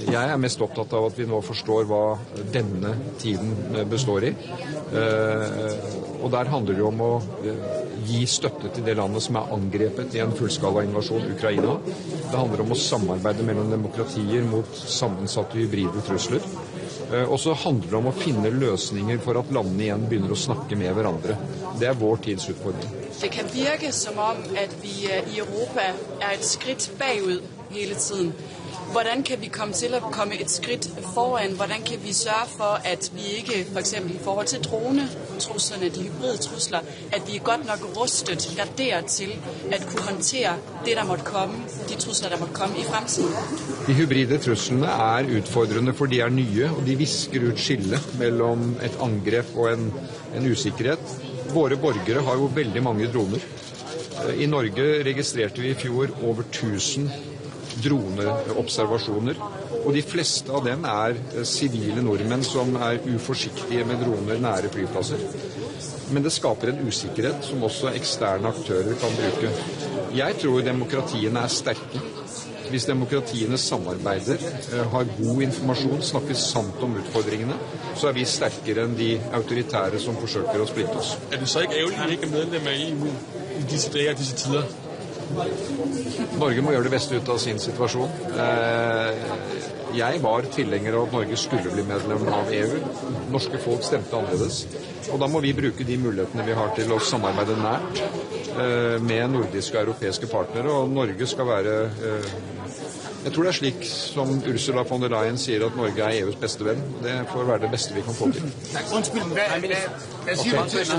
S4: jeg er mest opptatt av at vi nå forstår hva denne tiden består i. Og der handler det om å gi støtte til det landet som er angrepet i en fullskala invasjon, Ukraina. Det handler om å samarbeide mellom demokratier mot sammensatte hybride trusler. Og så handler det om å finne løsninger for at landene igjen begynner å snakke med hverandre. Det er vår tids utfordring.
S23: Det kan virke som om, at vi i Europa er et skridt bagud hele tiden. Hvordan kan vi komme til at komme et skridt foran? Hvordan kan vi sørge for, at vi ikke, for eksempel i forhold til dronetruslerne, de hybride trusler, at vi er godt nok rustet, garderet til at kunne håndtere det, der måtte komme, de trusler, der måtte komme i fremtiden?
S4: De hybride truslene er utfordrende, for de er nye, og de visker ut skillet mellom et angrep og en usikkerhet. Våre borgere har jo veldig mange droner. I Norge registrerte vi i fjor over 1000 droneobservasjoner, og de fleste av dem er sivile nordmenn som er uforsiktige med droner nære flyplasser. Men det skaper en usikkerhet som også eksterne aktører kan bruke. Jeg tror demokratiene er sterke. Hvis demokratiene samarbeider, har god informasjon, snakker sant om utfordringene, så er vi sterkere enn de autoritære som forsøker å splitte oss.
S2: Er det så ikke ærgerligt, at I ikke er medlem av EU i disse dager og disse tider?
S4: Norge må gjøre det beste ut av sin situasjon. Jeg var tilhenger av at Norge skulle bli medlem av EU. Norske folk stemte annerledes. Og da må vi bruke de mulighetene vi har til å samarbeide nært med nordiske og europeiske partnere. Og Norge skal være Jeg tror det er slik som Ursula von der Leyen sier, at Norge er EUs beste venn. Det får være det beste vi kan få til.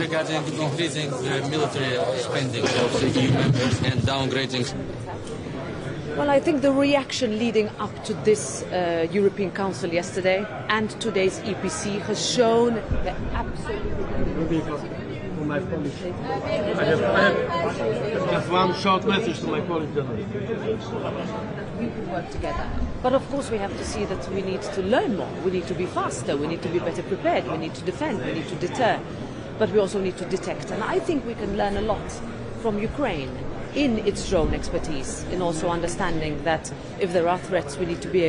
S24: Regarding increasing military spending of the EU members and downgrading.
S8: Well, I think the reaction leading up to this European Council yesterday and today's EPC has shown the absolute
S1: for my Polish. I have just one short message to my Polish journalists.
S8: You can work together. But of course we have to see that we need to learn more. We need to be faster. We need to be better prepared. We need to defend. We need to deter. But we also need to detect. And I think we can learn a lot from Ukraine in its drone expertise, in also understanding that if there are threats, we need to be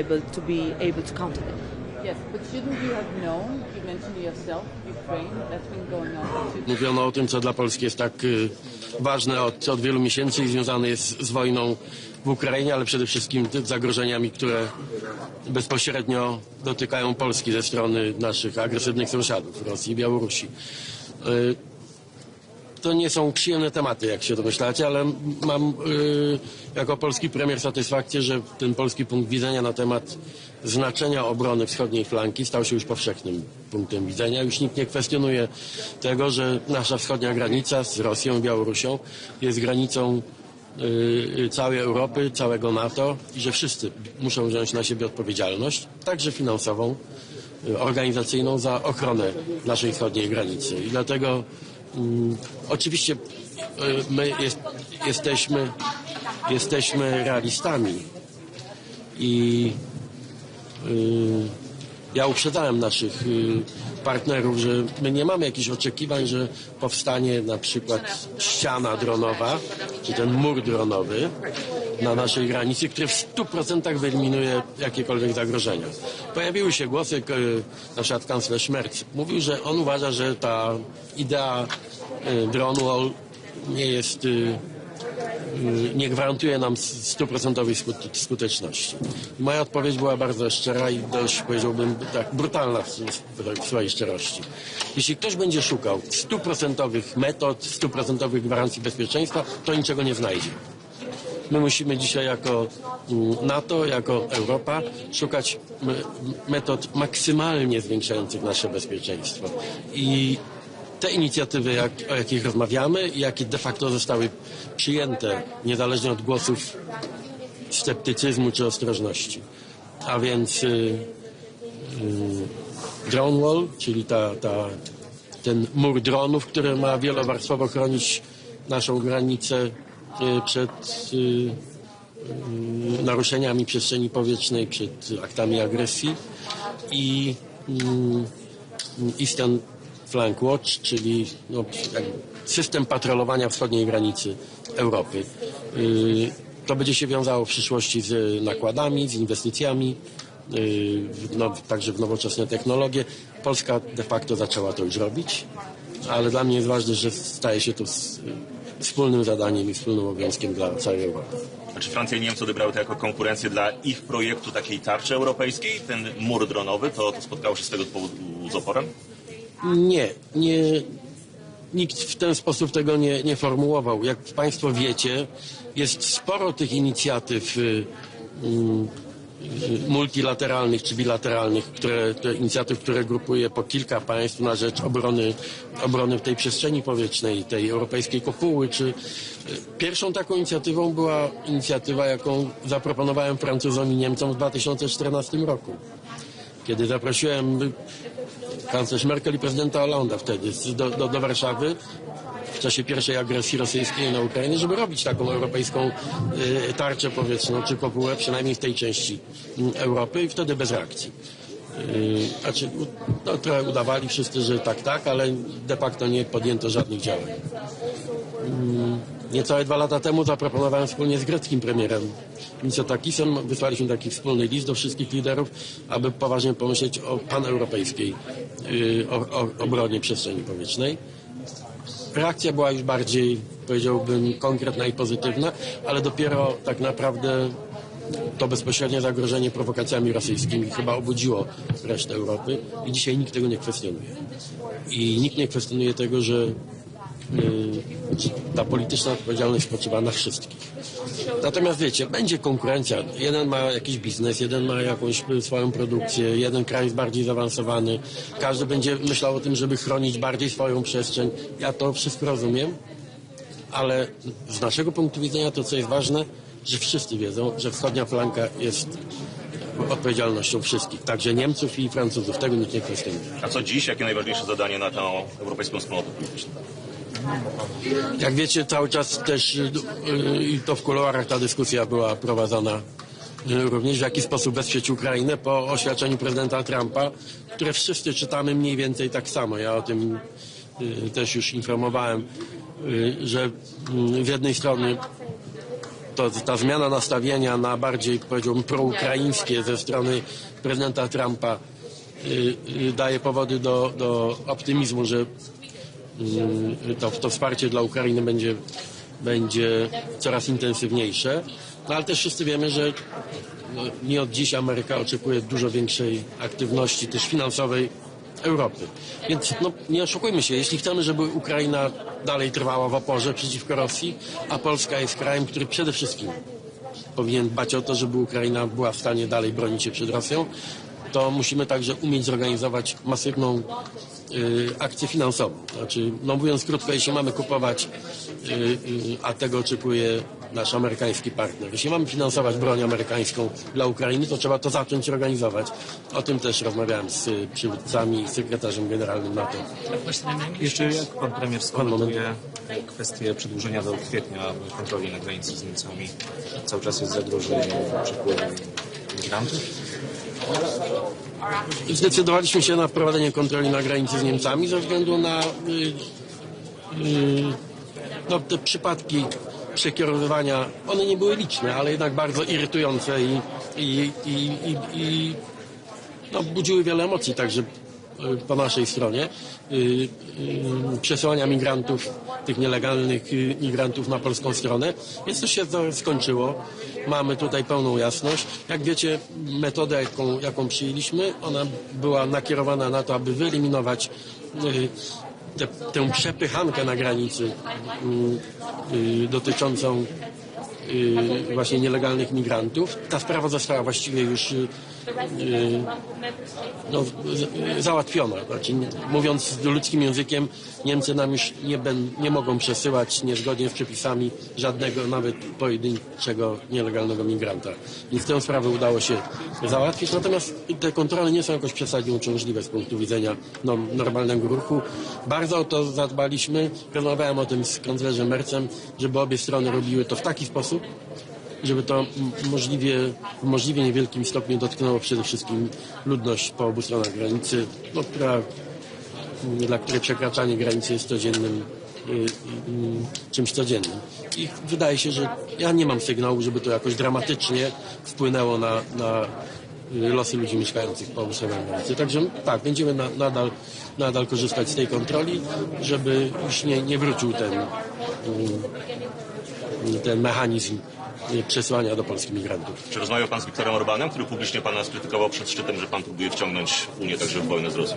S8: able to counter them.
S13: Yes, but shouldn't you have known, you mentioned yourself, Ukraine, that's been going on.
S1: Mówiono o tym, co dla Polski jest tak ważne od wielu miesięcy i związane jest z wojną w Ukrainie, ale przede wszystkim zagrożeniami, które bezpośrednio dotykają Polski ze strony naszych agresywnych sąsiadów, Rosji i Białorusi. To nie są przyjemne tematy, jak się domyślacie, ale mam jako polski premier satysfakcję, że ten polski punkt widzenia na temat znaczenia obrony wschodniej flanki stał się już powszechnym punktem widzenia. Już nikt nie kwestionuje tego, że nasza wschodnia granica z Rosją i Białorusią jest granicą całej Europy, całego NATO i że wszyscy muszą wziąć na siebie odpowiedzialność, także finansową, organizacyjną, za ochronę naszej wschodniej granicy. I dlatego oczywiście my jesteśmy realistami i ja uprzedzałem naszych partnerów, że my nie mamy jakichś oczekiwań, że powstanie na przykład ściana dronowa, czy ten mur dronowy na naszej granicy, który w 100% wyeliminuje jakiekolwiek zagrożenia. Pojawiły się głosy, na przykład kanclerz Merz mówił, że on uważa, że ta idea drone wall nie gwarantuje nam 100% skuteczności. Moja odpowiedź była bardzo szczera i dość, powiedziałbym, tak brutalna w swojej szczerości. Jeśli ktoś będzie szukał 100% metod, 100% gwarancji bezpieczeństwa, to niczego nie znajdzie. My musimy dzisiaj jako NATO, jako Europa szukać metod maksymalnie zwiększających nasze bezpieczeństwo. I te inicjatywy, o jakich rozmawiamy i jakie de facto zostały przyjęte, niezależnie od głosów sceptycyzmu czy ostrożności. A więc drone wall, czyli ten mur dronów, który ma wielowarstwowo chronić naszą granicę przed naruszeniami przestrzeni powietrznej, przed aktami agresji i Eastern Flank Watch, czyli system patrolowania wschodniej granicy Europy. To będzie się wiązało w przyszłości z nakładami, z inwestycjami, także w nowoczesne technologie. Polska de facto zaczęła to już robić, ale dla mnie jest ważne, że staje się to wspólnym zadaniem i wspólnym obowiązkiem dla całej Europy.
S6: Czy Francja i Niemcy odebrały to jako konkurencję dla ich projektu takiej tarczy europejskiej? Ten mur dronowy, to spotkało się z tego powodu z oporem?
S1: Nie. Nikt w ten sposób tego nie formułował. Jak Państwo wiecie, jest sporo tych inicjatyw multilateralnych czy bilateralnych, które grupuje po kilka państw na rzecz obrony tej przestrzeni powietrznej, tej europejskiej kopuły. Pierwszą taką inicjatywą była inicjatywa, jaką zaproponowałem Francuzom i Niemcom w 2014 roku, kiedy zaprosiłem kanclerz Merkel i prezydenta Hollanda wtedy do Warszawy w czasie pierwszej agresji rosyjskiej na Ukrainę, żeby robić taką europejską tarczę powietrzną czy kopułę, przynajmniej w tej części Europy, i wtedy bez reakcji. Trochę udawali wszyscy, że tak, ale de facto nie podjęto żadnych działań. Niecałe 2 lata temu zaproponowałem wspólnie z greckim premierem Mitsotakisem, wysłaliśmy taki wspólny list do wszystkich liderów, aby poważnie pomyśleć o paneuropejskiej obronie przestrzeni powietrznej. Reakcja była już bardziej, powiedziałbym, konkretna i pozytywna, ale dopiero tak naprawdę to bezpośrednie zagrożenie prowokacjami rosyjskimi chyba obudziło resztę Europy i dzisiaj nikt tego nie kwestionuje. I nikt nie kwestionuje tego, że ta polityczna odpowiedzialność spoczywa na wszystkich. Natomiast wiecie, będzie konkurencja. Jeden ma jakiś biznes, jeden ma jakąś swoją produkcję, jeden kraj jest bardziej zaawansowany. Każdy będzie myślał o tym, żeby chronić bardziej swoją przestrzeń. Ja to wszystko rozumiem, ale z naszego punktu widzenia to, co jest ważne, że wszyscy wiedzą, że wschodnia flanka jest odpowiedzialnością wszystkich, także Niemców i Francuzów. Tego nikt nie kwestionuje.
S6: A co dziś? Jakie najważniejsze zadanie na tę europejską wspólnotę polityczną?
S1: Jak wiecie, cały czas też i to w kuluarach ta dyskusja była prowadzona również, w jaki sposób wesprzeć Ukrainę po oświadczeniu prezydenta Trumpa, które wszyscy czytamy mniej więcej tak samo. Ja o tym też już informowałem, że z jednej strony ta zmiana nastawienia na bardziej, powiedziałbym, proukraińskie ze strony prezydenta Trumpa daje powody do optymizmu, że to wsparcie dla Ukrainy będzie coraz intensywniejsze. No, ale też wszyscy wiemy, że nie od dziś Ameryka oczekuje dużo większej aktywności też finansowej Europy. Więc nie oszukujmy się, jeśli chcemy, żeby Ukraina dalej trwała w oporze przeciwko Rosji, a Polska jest krajem, który przede wszystkim powinien dbać o to, żeby Ukraina była w stanie dalej bronić się przed Rosją, to musimy także umieć zorganizować masywną akcję finansową. Znaczy, mówiąc krótko, jeśli mamy kupować, a tego oczekuje nasz amerykański partner, jeśli mamy finansować broń amerykańską dla Ukrainy, to trzeba to zacząć organizować. O tym też rozmawiałem z przywódcami i sekretarzem generalnym NATO.
S9: Jeszcze jak pan premier skomentuje kwestię przedłużenia do kwietnia kontroli na granicy z Niemcami? Cały czas jest zagrożenie przepływu migrantów?
S1: Zdecydowaliśmy się na wprowadzenie kontroli na granicy z Niemcami ze względu na te przypadki przekierowywania. One nie były liczne, ale jednak bardzo irytujące i budziły wiele emocji także po naszej stronie. Przesyłania migrantów, tych nielegalnych migrantów na polską stronę, więc to się skończyło. Mamy tutaj pełną jasność. Jak wiecie, metoda, jaką przyjęliśmy, ona była nakierowana na to, aby wyeliminować tę przepychankę na granicy dotyczącą właśnie nielegalnych migrantów. Ta sprawa została właściwie już załatwiona. Znaczy, mówiąc ludzkim językiem, Niemcy nam już nie mogą przesyłać niezgodnie z przepisami żadnego, nawet pojedynczego nielegalnego migranta. Więc tę sprawę udało się załatwić. Natomiast te kontrole nie są jakoś przesadnie uciążliwe z punktu widzenia normalnego ruchu. Bardzo o to zadbaliśmy. Rozmawiałem o tym z kanclerzem Merzem, żeby obie strony robiły to w taki sposób, żeby to w możliwie niewielkim stopniu dotknęło przede wszystkim ludność po obu stronach granicy, dla której przekraczanie granicy jest czymś codziennym. I wydaje się, że ja nie mam sygnału, żeby to jakoś dramatycznie wpłynęło na losy ludzi mieszkających po obu stronach granicy. Także tak, będziemy nadal korzystać z tej kontroli, żeby już nie wrócił ten mechanizm przesłania do Polski migrantów.
S6: Czy rozmawiał pan z Viktorem Orbanem, który publicznie pana skrytykował przed szczytem, że pan próbuje wciągnąć Unię także w wojnę z Rosją?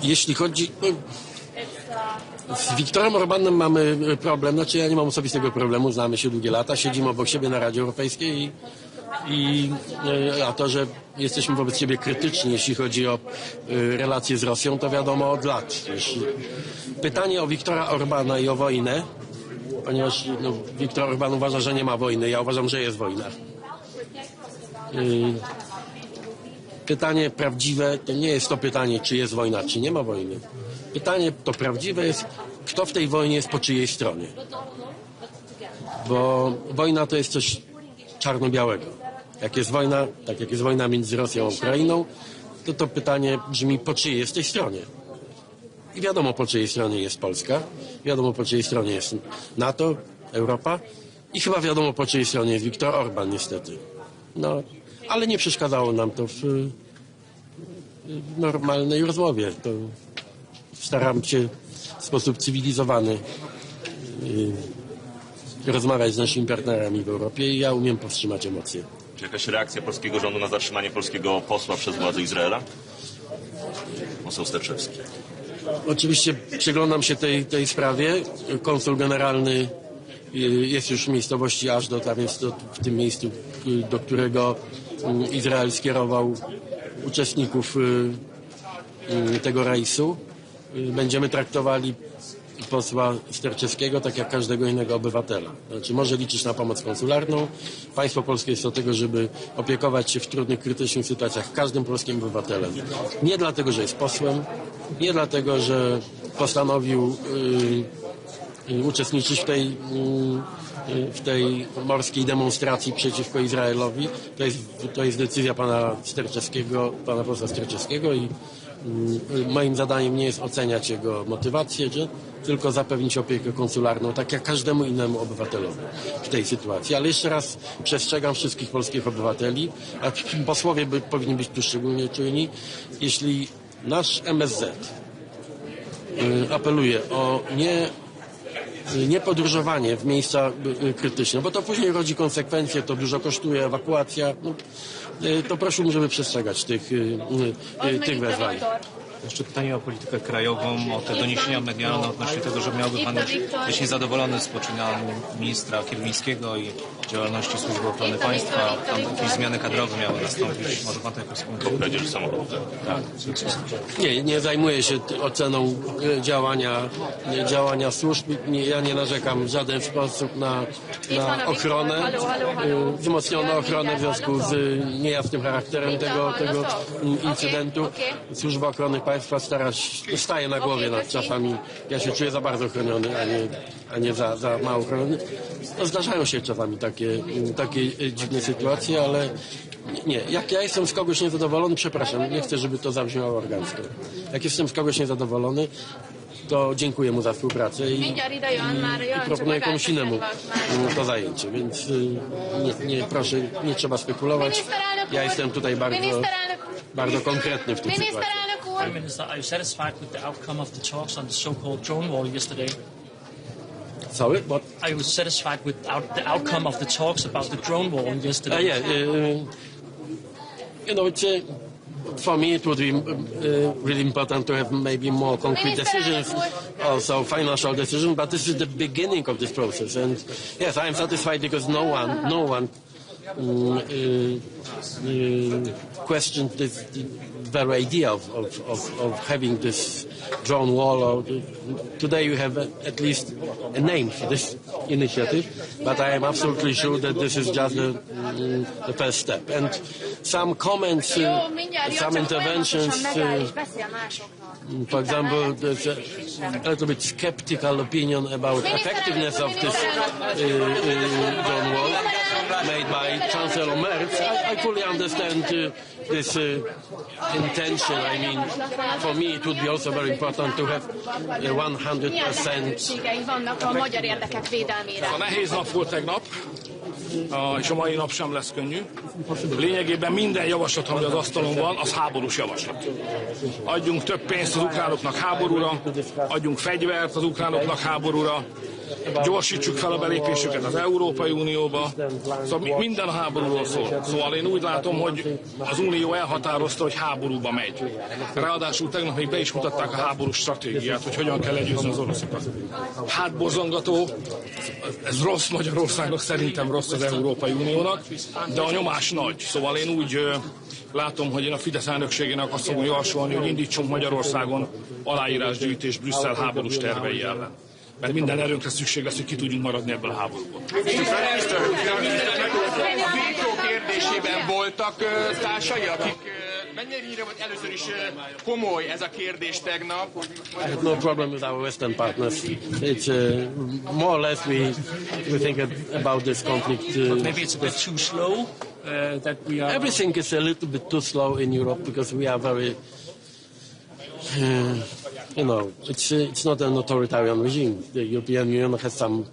S1: Jeśli chodzi... Z Viktorem Orbanem mamy problem, znaczy ja nie mam osobistego problemu, znamy się długie lata, siedzimy obok siebie na Radzie Europejskiej a to, że jesteśmy wobec siebie krytyczni, jeśli chodzi o relacje z Rosją, to wiadomo od lat. Pytanie o Viktora Orbana i o wojnę, ponieważ Viktor Orban uważa, że nie ma wojny, ja uważam, że jest wojna. Pytanie prawdziwe to nie jest to pytanie, czy jest wojna, czy nie ma wojny. Pytanie to prawdziwe jest, kto w tej wojnie jest po czyjej stronie. Bo wojna to jest coś czarno-białego. Jak jest wojna, tak jak jest wojna między Rosją a Ukrainą, to pytanie brzmi, po czyjej jest tej stronie. I wiadomo, po czyjej stronie jest Polska, wiadomo, po czyjej stronie jest NATO, Europa i chyba wiadomo, po czyjej stronie jest Viktor Orban, niestety. Ale nie przeszkadzało nam to w normalnej rozmowie. To staram się w sposób cywilizowany rozmawiać z naszymi partnerami w Europie i ja umiem powstrzymać emocje.
S6: Czy jakaś reakcja polskiego rządu na zatrzymanie polskiego posła przez władze Izraela? Poseł Sterczewski.
S1: Oczywiście przyglądam się tej sprawie. Konsul generalny jest już w miejscowości Ashdod, a więc w tym miejscu, do którego Izrael skierował uczestników tego rejsu. Będziemy traktowali posła Sterczewskiego, tak jak każdego innego obywatela. Znaczy może liczyć na pomoc konsularną. Państwo polskie jest od tego, żeby opiekować się w trudnych, krytycznych sytuacjach każdym polskim obywatelem. Nie dlatego, że jest posłem, nie dlatego, że postanowił uczestniczyć w tej morskiej demonstracji przeciwko Izraelowi. To jest decyzja pana posła Sterczewskiego i moim zadaniem nie jest oceniać jego motywację, tylko zapewnić opiekę konsularną, tak jak każdemu innemu obywatelowi w tej sytuacji. Ale jeszcze raz przestrzegam wszystkich polskich obywateli, a posłowie powinni być tu szczególnie czujni, jeśli nasz MSZ apeluje o niepodróżowanie w miejsca krytyczne, bo to później rodzi konsekwencje, to dużo kosztuje, ewakuacja. To prosiłbym, żeby przestrzegać tych wezwań.
S9: Jeszcze pytanie o politykę krajową, o te doniesienia medialne odnośnie tego, że miałby pan być niezadowolony z poczynań ministra Kierwińskiego i działalności Służby Ochrony Państwa. Tam jakieś zmiany kadrowe miały nastąpić. Może pan to jakoś skomentować? Tak.
S1: Nie zajmuję się oceną działania służb. Ja nie narzekam w żaden sposób na ochronę, wzmocnioną ochronę w związku z niejasnym charakterem tego incydentu. Służba Ochrony Państwa staje na głowie czasami. Ja się czuję za bardzo chroniony, a nie za mało chroniony. No, zdarzają się czasami takie dziwne sytuacje, ale nie. Jak ja jestem z kogoś niezadowolony, przepraszam, nie chcę, żeby to zabrzmiało arogancko. Jak jestem z kogoś niezadowolony, to dziękuję mu za współpracę i proponuję komuś innemu to zajęcie, więc proszę, nie trzeba spekulować. Ja jestem tutaj bardzo konkretny w tej sytuacji.
S10: Prime Minister, are you satisfied with the outcome of the talks on the so-called drone wall yesterday?
S1: Sorry, what?
S10: Are you satisfied with the outcome of the talks about the drone wall yesterday?
S1: For me, it would be really important to have maybe more concrete decisions, also financial decisions. But this is the beginning of this process, and yes, I am satisfied because no one questioned the very idea of having this drone wall. Today you have at least a name for this initiative, but I am absolutely sure that this is just the first step. And some comments, some interventions, for example, there's a little bit skeptical opinion about effectiveness of this drone wall made by Chancellor Merz. I fully understand this intention. I mean, for me it would be also very important to have 100%.
S2: Nehéz nap volt tegnap, és a mai nap sem lesz könnyű. Lényegében minden javaslat, ami az asztalon van, az háborús javaslat. Adjunk több pénzt az ukránoknak háborúra, adjunk fegyvert az ukránoknak háborúra, gyorsítsuk fel a belépésüket az Európai Unióba. Szóval minden a háborúról szól. Szóval én úgy látom, hogy az Unió elhatározta, hogy háborúba megy. Ráadásul tegnap még be is mutatták a háborús stratégiát, hogy hogyan kell legyőzni az oroszokat. Hát borzongató, ez rossz Magyarországnak, szerintem rossz az Európai Uniónak, de a nyomás nagy. Szóval én úgy látom, hogy én a Fidesz elnökségének azt fogom javasolni, hogy indítsunk Magyarországon aláírásgyűjtés Brüsszel háborús tervei ellen. Mert minden erőnkre szükség lesz, hogy ki tudjunk maradni ebből a háborúból.
S11: A vétó kérdésében voltak társai, akik mennyire volt először is komoly ez a kérdés tegnap?
S1: I have no problem with our Western partners. It's more or less we think about this conflict.
S10: Maybe it's a bit too slow. That we are.
S1: Everything is a little bit too slow in Europe because we are very. It's not an authoritarian regime. The European Union has some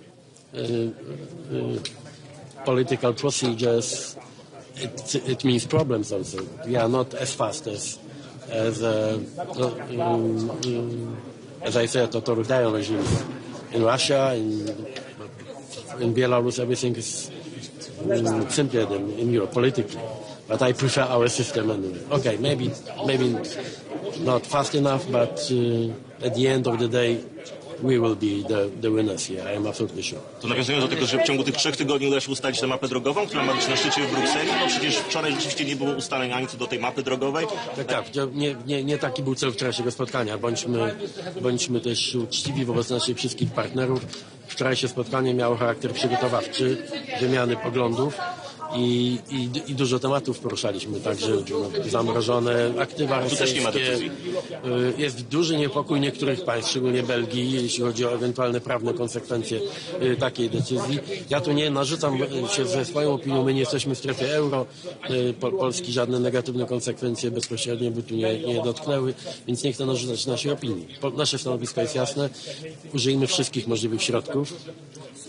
S1: political procedures. It means problems also. We are not as fast as I said, authoritarian regimes. In Russia, in Belarus, everything is simpler than in Europe politically. But I prefer our system anyway. Okay, maybe not fast enough, but at the end of the day, we will be the winners here. I am absolutely sure.
S6: To nawiązując do tego, że w ciągu tych 3 tygodni uda się ustalić tę mapę drogową, która ma być na szczycie w Brukseli, no przecież wczoraj rzeczywiście nie było ustaleń ani co do tej mapy drogowej.
S1: Tak. Nie taki był cel wczorajszego spotkania. Bądźmy też uczciwi wobec naszych wszystkich partnerów. Wczorajsze spotkanie miało charakter przygotowawczy, wymiany poglądów i dużo tematów poruszaliśmy, także zamrożone aktywa rosyjskie. Jest duży niepokój niektórych państw, szczególnie Belgii, jeśli chodzi o ewentualne prawne konsekwencje takiej decyzji. Ja tu nie narzucam się ze swoją opinią, my nie jesteśmy w strefie euro, Polski żadne negatywne konsekwencje bezpośrednio by tu nie dotknęły, więc nie chcę narzucać naszej opinii. Nasze stanowisko jest jasne, użyjmy wszystkich możliwych środków,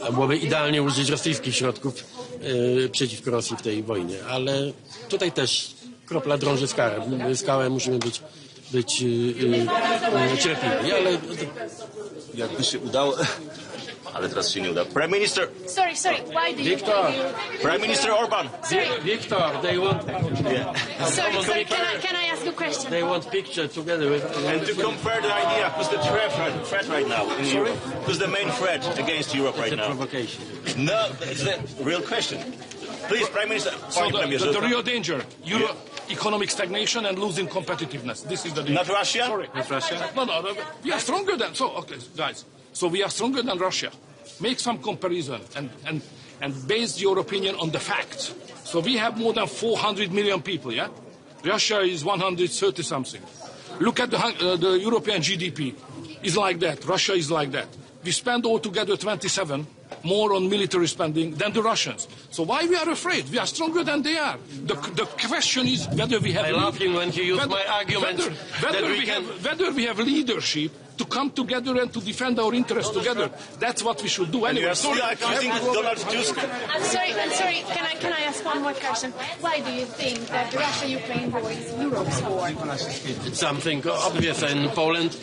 S1: a byłoby idealnie użyć rosyjskich środków przeciwko Rosji w tej wojnie, ale tutaj też kropla drąży skałę, musimy być cierpliwi, ale
S6: jakby się udało, ale teraz się nie uda. Prime Minister.
S17: Sorry, why do you...
S1: Victor.
S6: Prime Minister Orban.
S1: Victor, they want...
S17: Sorry, can I ask a question?
S1: They want picture together with...
S6: And to compare the idea, who's the threat right now in Europe? Who's the main threat against Europe right now?
S1: Provocation.
S6: No, it's the real question. Please, Prime Minister.
S2: The real danger, economic stagnation and losing competitiveness. This is the danger.
S6: Not Russia?
S2: Sorry.
S6: Not Russia?
S2: No, we are stronger than... guys. So we are stronger than Russia. Make some comparison and base your opinion on the facts. So we have more than 400 million people, yeah? Russia is 130 something. Look at the European GDP. It's like that. Russia is like that. We spend altogether 27 more on military spending than the Russians. So why we are afraid? We are stronger than they are. The question is whether we have...
S1: I love you when you use my argument
S2: whether we have leadership to come together and to defend our interests together. That's what we should do anyway.
S6: I'm sorry.
S17: I'm sorry. Can I ask one more question? Why do you think that the Russia-Ukraine war is Europe's war?
S1: It's something obvious in Poland.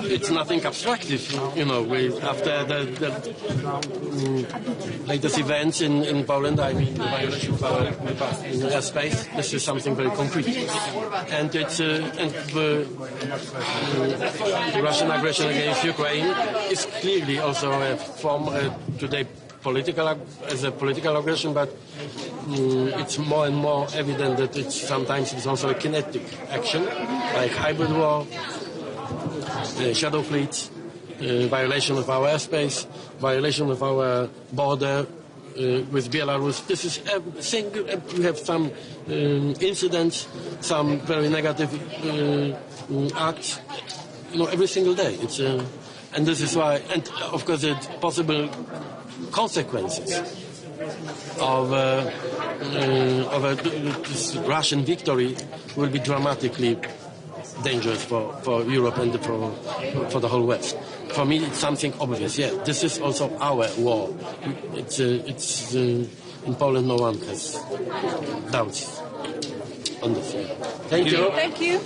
S1: It's nothing abstractive. You know, after the latest events in Poland, I mean, the violation of our airspace, this is something very concrete. And it's the Russian aggression against Ukraine is clearly also a form today political aggression, but it's more and more evident that sometimes it's also a kinetic action, like hybrid war, shadow fleets, violation of our airspace, violation of our border with Belarus. This is everything. We have some incidents, some very negative acts, every single day. And this is why, and of course, the possible consequences of this Russian victory will be dramatically dangerous for Europe and for the whole West. For me, it's something obvious. Yeah, this is also our war. It's in Poland. No one has doubts on this. Thank you.
S17: Thank you.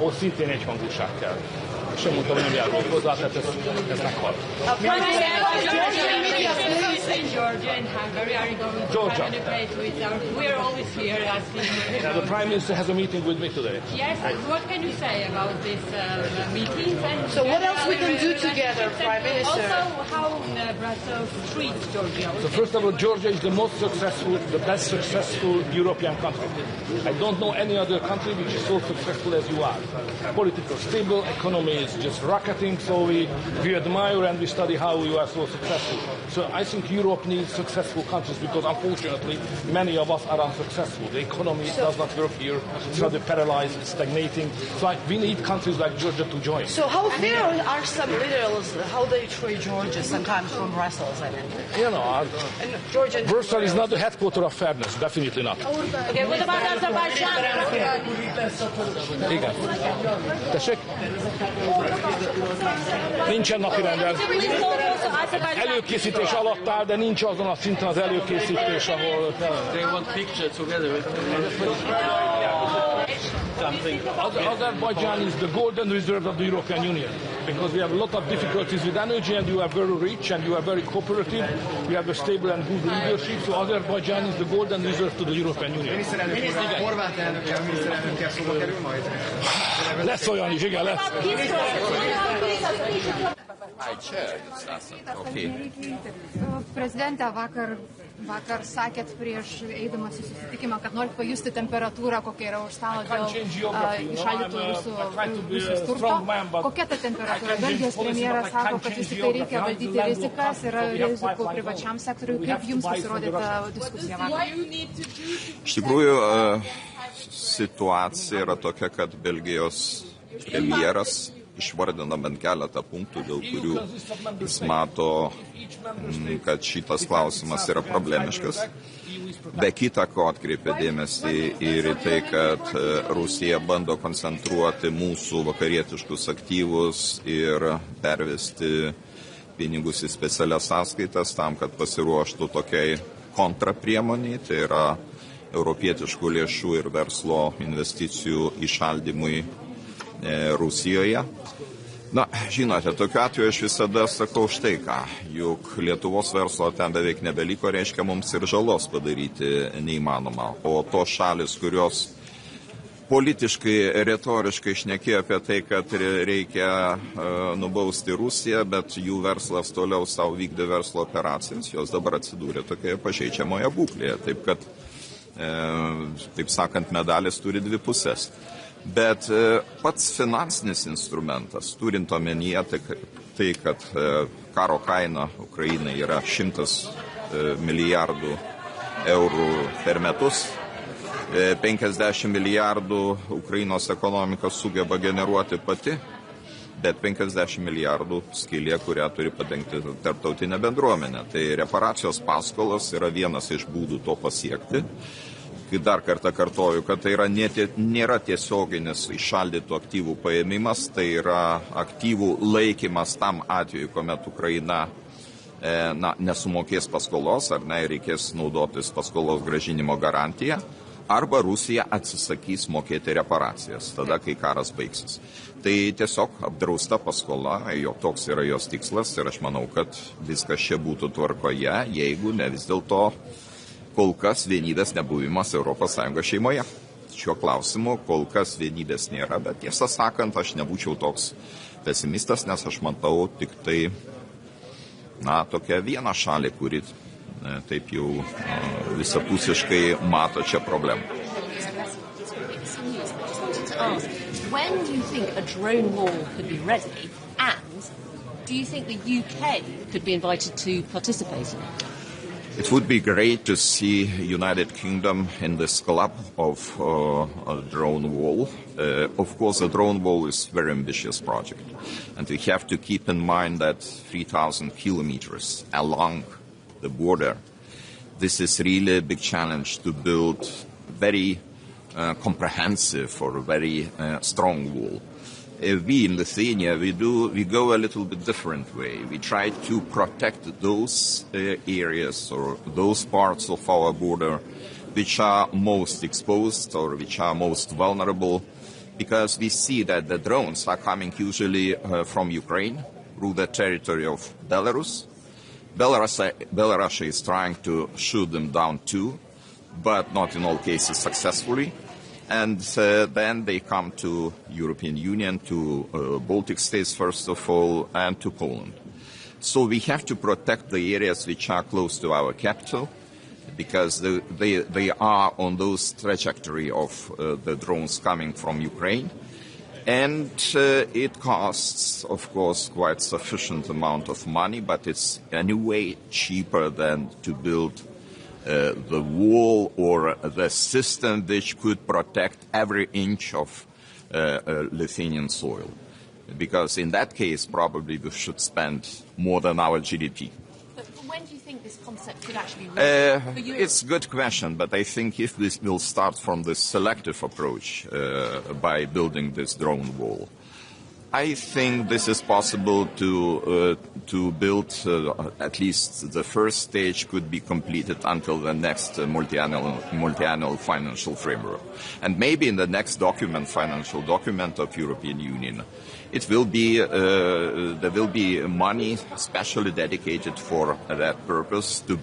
S2: ahol szintén egyhangúság kell. És sem mondtam, hogy nem járulok hozzá, tehát ez meghal. Georgia.
S12: We're always here asking.
S2: Now, the Prime Minister has a meeting with me today.
S12: Yes, what can you say about this meeting?
S8: So what else we can do together, Prime Minister?
S12: Also, how Brussels treats Georgia.
S2: So first of all, Georgia is the most successful, the best successful European country. I don't know any other country which is so successful as you are. Political, stable, economy is just rocketing, so we admire and we study how you are so successful. So I think Europe needs successful countries because unfortunately many of us are unsuccessful. The economy does not work here, it's rather paralyzed, it's stagnating. So we need countries like Georgia to join.
S8: So how fair are some leaders, how they treat Georgia sometimes from Brussels, I mean?
S2: You know, Brussels is not the headquarter of fairness, definitely not.
S12: Okay, what about Azerbaijan?
S2: Igen. Tessék? Nincsen napirenden. Előkészítés alatt áll, de nincs azon a szinten az előkészítés, ahol...
S24: They want picture together.
S2: Azerbaijan is the golden reserve of the European Union because we have a lot of difficulties with energy and you are very rich and you are very cooperative. We have a stable and good leadership, so Azerbaijan is the golden reserve to the European Union. Lesz olyan is, igen, lesz.
S14: Prezidente, vakar sakėt prieš eidamas į susitikimą, kad norit pajusti temperatūrą, kokia yra už stalo dėl įšaldytų Rusijos turto. Kokia ta temperatūra? Belgijos premjeras sako, kad vis tik tai reikia valdyti rizikas, yra rizikų privačiam sektoriui. Kaip jums pasirodė ta diskusija vakar?
S15: Iš tikrųjų, situacija yra tokia, kad Belgijos premjeras išvardina bent keletą punktų, dėl kurių jis mato, kad šitas klausimas yra problemiškas. Be kita ko atkreipia dėmesį ir į tai, kad Rusija bando koncentruoti mūsų vakarietiškus aktyvus ir pervesti pinigus į specialias sąskaitas tam, kad pasiruoštų tokiai kontrapriemoniai, tai yra europietiškų lėšų ir verslo investicijų įšaldymui Rusijoje. Na, žinote, tokiu atveju aš visada sakau štai ką, juk Lietuvos verslo ten beveik nebeliko, reiškia mums ir žalos padaryti neįmanoma. O tos šalis, kurios politiškai, retoriškai šnekėjo apie tai, kad reikia nubausti Rusiją, bet jų verslas toliau savo vykdė verslo operacijas, jos dabar atsidūrė tokioje pažeidžiamoje būklėje. Taip kad, taip sakant, medalis turi dvi pusės. Bet pats finansinis instrumentas, turint omenyje tai, kad karo kaina Ukrainai yra 100 milijardų eurų per metus, 50 milijardų Ukrainos ekonomika sugeba generuoti pati, bet 50 milijardų skylė, kurią turi padengti tarptautinė bendruomenė. Tai reparacijos paskolos yra vienas iš būdų to pasiekti. Dar kartą kartoju, kad tai nėra tiesioginis įšaldytų aktyvų paėmimas, tai yra aktyvų laikymas tam atveju, kuomet Ukraina nesumokės paskolos ar reikės naudotis paskolos grąžinimo garantiją, arba Rusija atsisakys mokėti reparacijas, tada, kai karas baigsis. Tai tiesiog apdrausta paskola, toks yra jos tikslas ir aš manau, kad viskas čia būtų tvarkoje, jeigu ne vis dėlto kol kas vienybės nebuvimas ES šeimoje. Šiuo klausimu kol kas vienybės nėra, bet tiesą sakant, aš nebūčiau toks pesimistas, nes aš matau tik tai, tokia viena šalį, kuri taip jau visapusiškai mato čia problemą.
S16: When do you think a drone war could be ready, and do you think the UK could be invited to participate in it?
S15: It would be great to see United Kingdom in this club of a drone wall. Of course, a drone wall is a very ambitious project. And we have to keep in mind that 3,000 kilometers along the border, this is really a big challenge to build very comprehensive or very strong wall. We in Lithuania, we go a little bit different way. We try to protect those areas or those parts of our border which are most exposed or which are most vulnerable because we see that the drones are coming usually from Ukraine through the territory of Belarus. Belarus is trying to shoot them down too, but not in all cases successfully. And then they come to European Union, to Baltic states first of all, and to Poland. So we have to protect the areas which are close to our capital, because they are on those trajectory of the drones coming from Ukraine. And it costs, of course, quite sufficient amount of money, but it's anyway cheaper than to build the wall or the system which could protect every inch of Lithuanian soil. Because in that case, probably we should spend more than our GDP.
S16: When do you think this concept could actually be ready for Europe?
S15: It's a good question, but I think if we will start from the selective approach by building this drone wall, I think this is possible to build. At least the first stage could be completed until the next multi-annual financial framework, and maybe in the next financial document of European Union, it will be there will be money specially dedicated for that purpose to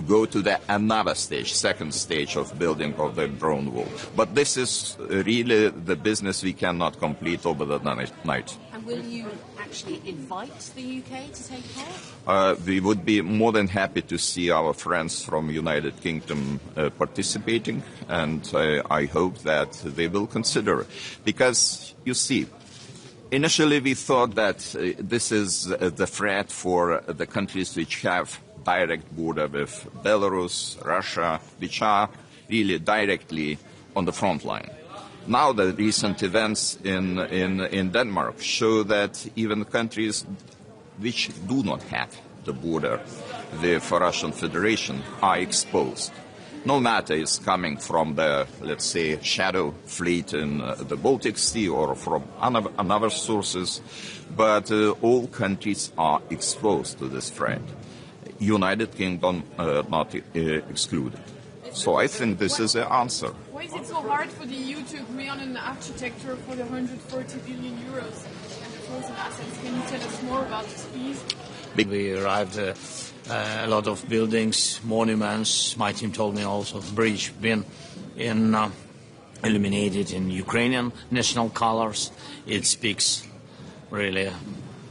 S15: go to the another stage, second stage of building of the drone wall. But this is really the business we cannot complete over the night.
S16: And will you actually invite the UK to take part?
S15: We would be more than happy to see our friends from United Kingdom participating, and I hope that they will consider. Because, you see, initially we thought that this is the threat for the countries which have direct border with Belarus, Russia, which are really directly on the front line. Now the recent events in Denmark show that even countries which do not have the border with the Russian Federation are exposed. No matter it's coming from the, let's say, shadow fleet in the Baltic Sea or from other sources, but all countries are exposed to this threat. United Kingdom not excluded. So I think this is the answer.
S3: Why is it so hard for the EU to agree on an architecture for the 140 billion euros and the frozen assets? Can you tell us more about this, please?
S18: We arrived a lot of buildings, monuments. My team told me also bridge been illuminated in Ukrainian national colors. It speaks really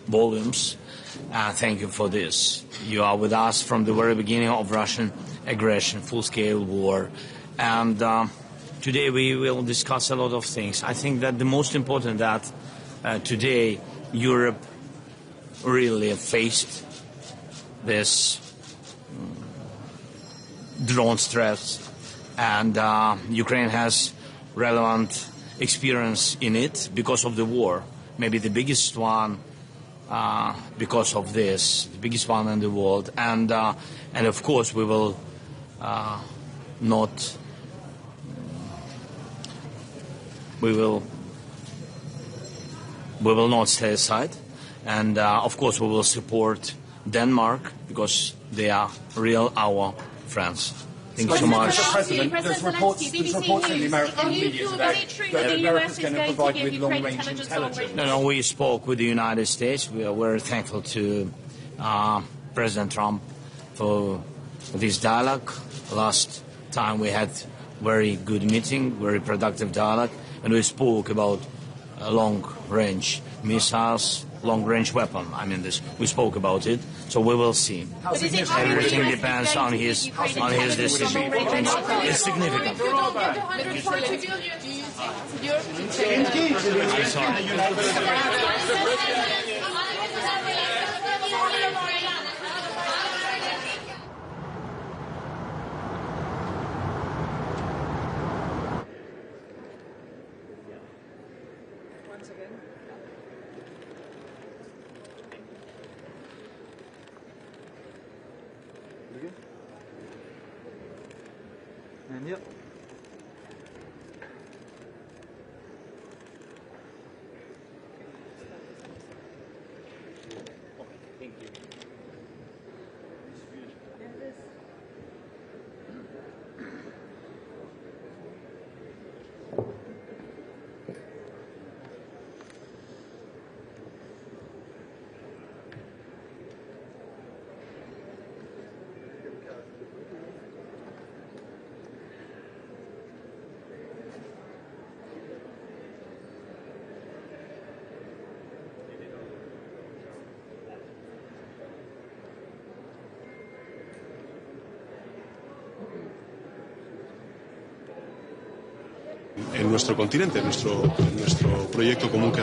S18: volumes. Thank you for this. You are with us from the very beginning of Russian aggression, full-scale war. And today we will discuss a lot of things. I think that the most important that today Europe really faced this drone threats, and Ukraine has relevant experience in it because of the war. Maybe the biggest one because of this, the biggest one in the world, and of course we will not. We will not stay aside, and of course we will support Denmark because they are our friends. Thank you so much.
S19: There's reports in the American media today that America is going to provide you with long-range intelligence.
S18: No, we spoke with the United States. We are very thankful to President Trump for this dialogue. Last time we had very good meeting, very productive dialogue, and we spoke about long-range missiles, long-range weapon. I mean, we spoke about it, so we will see. Everything depends on his decision. It's significant. I'm sorry.
S20: And yep.
S18: Thank you.
S5: en nuestro continente, en nuestro proyecto común que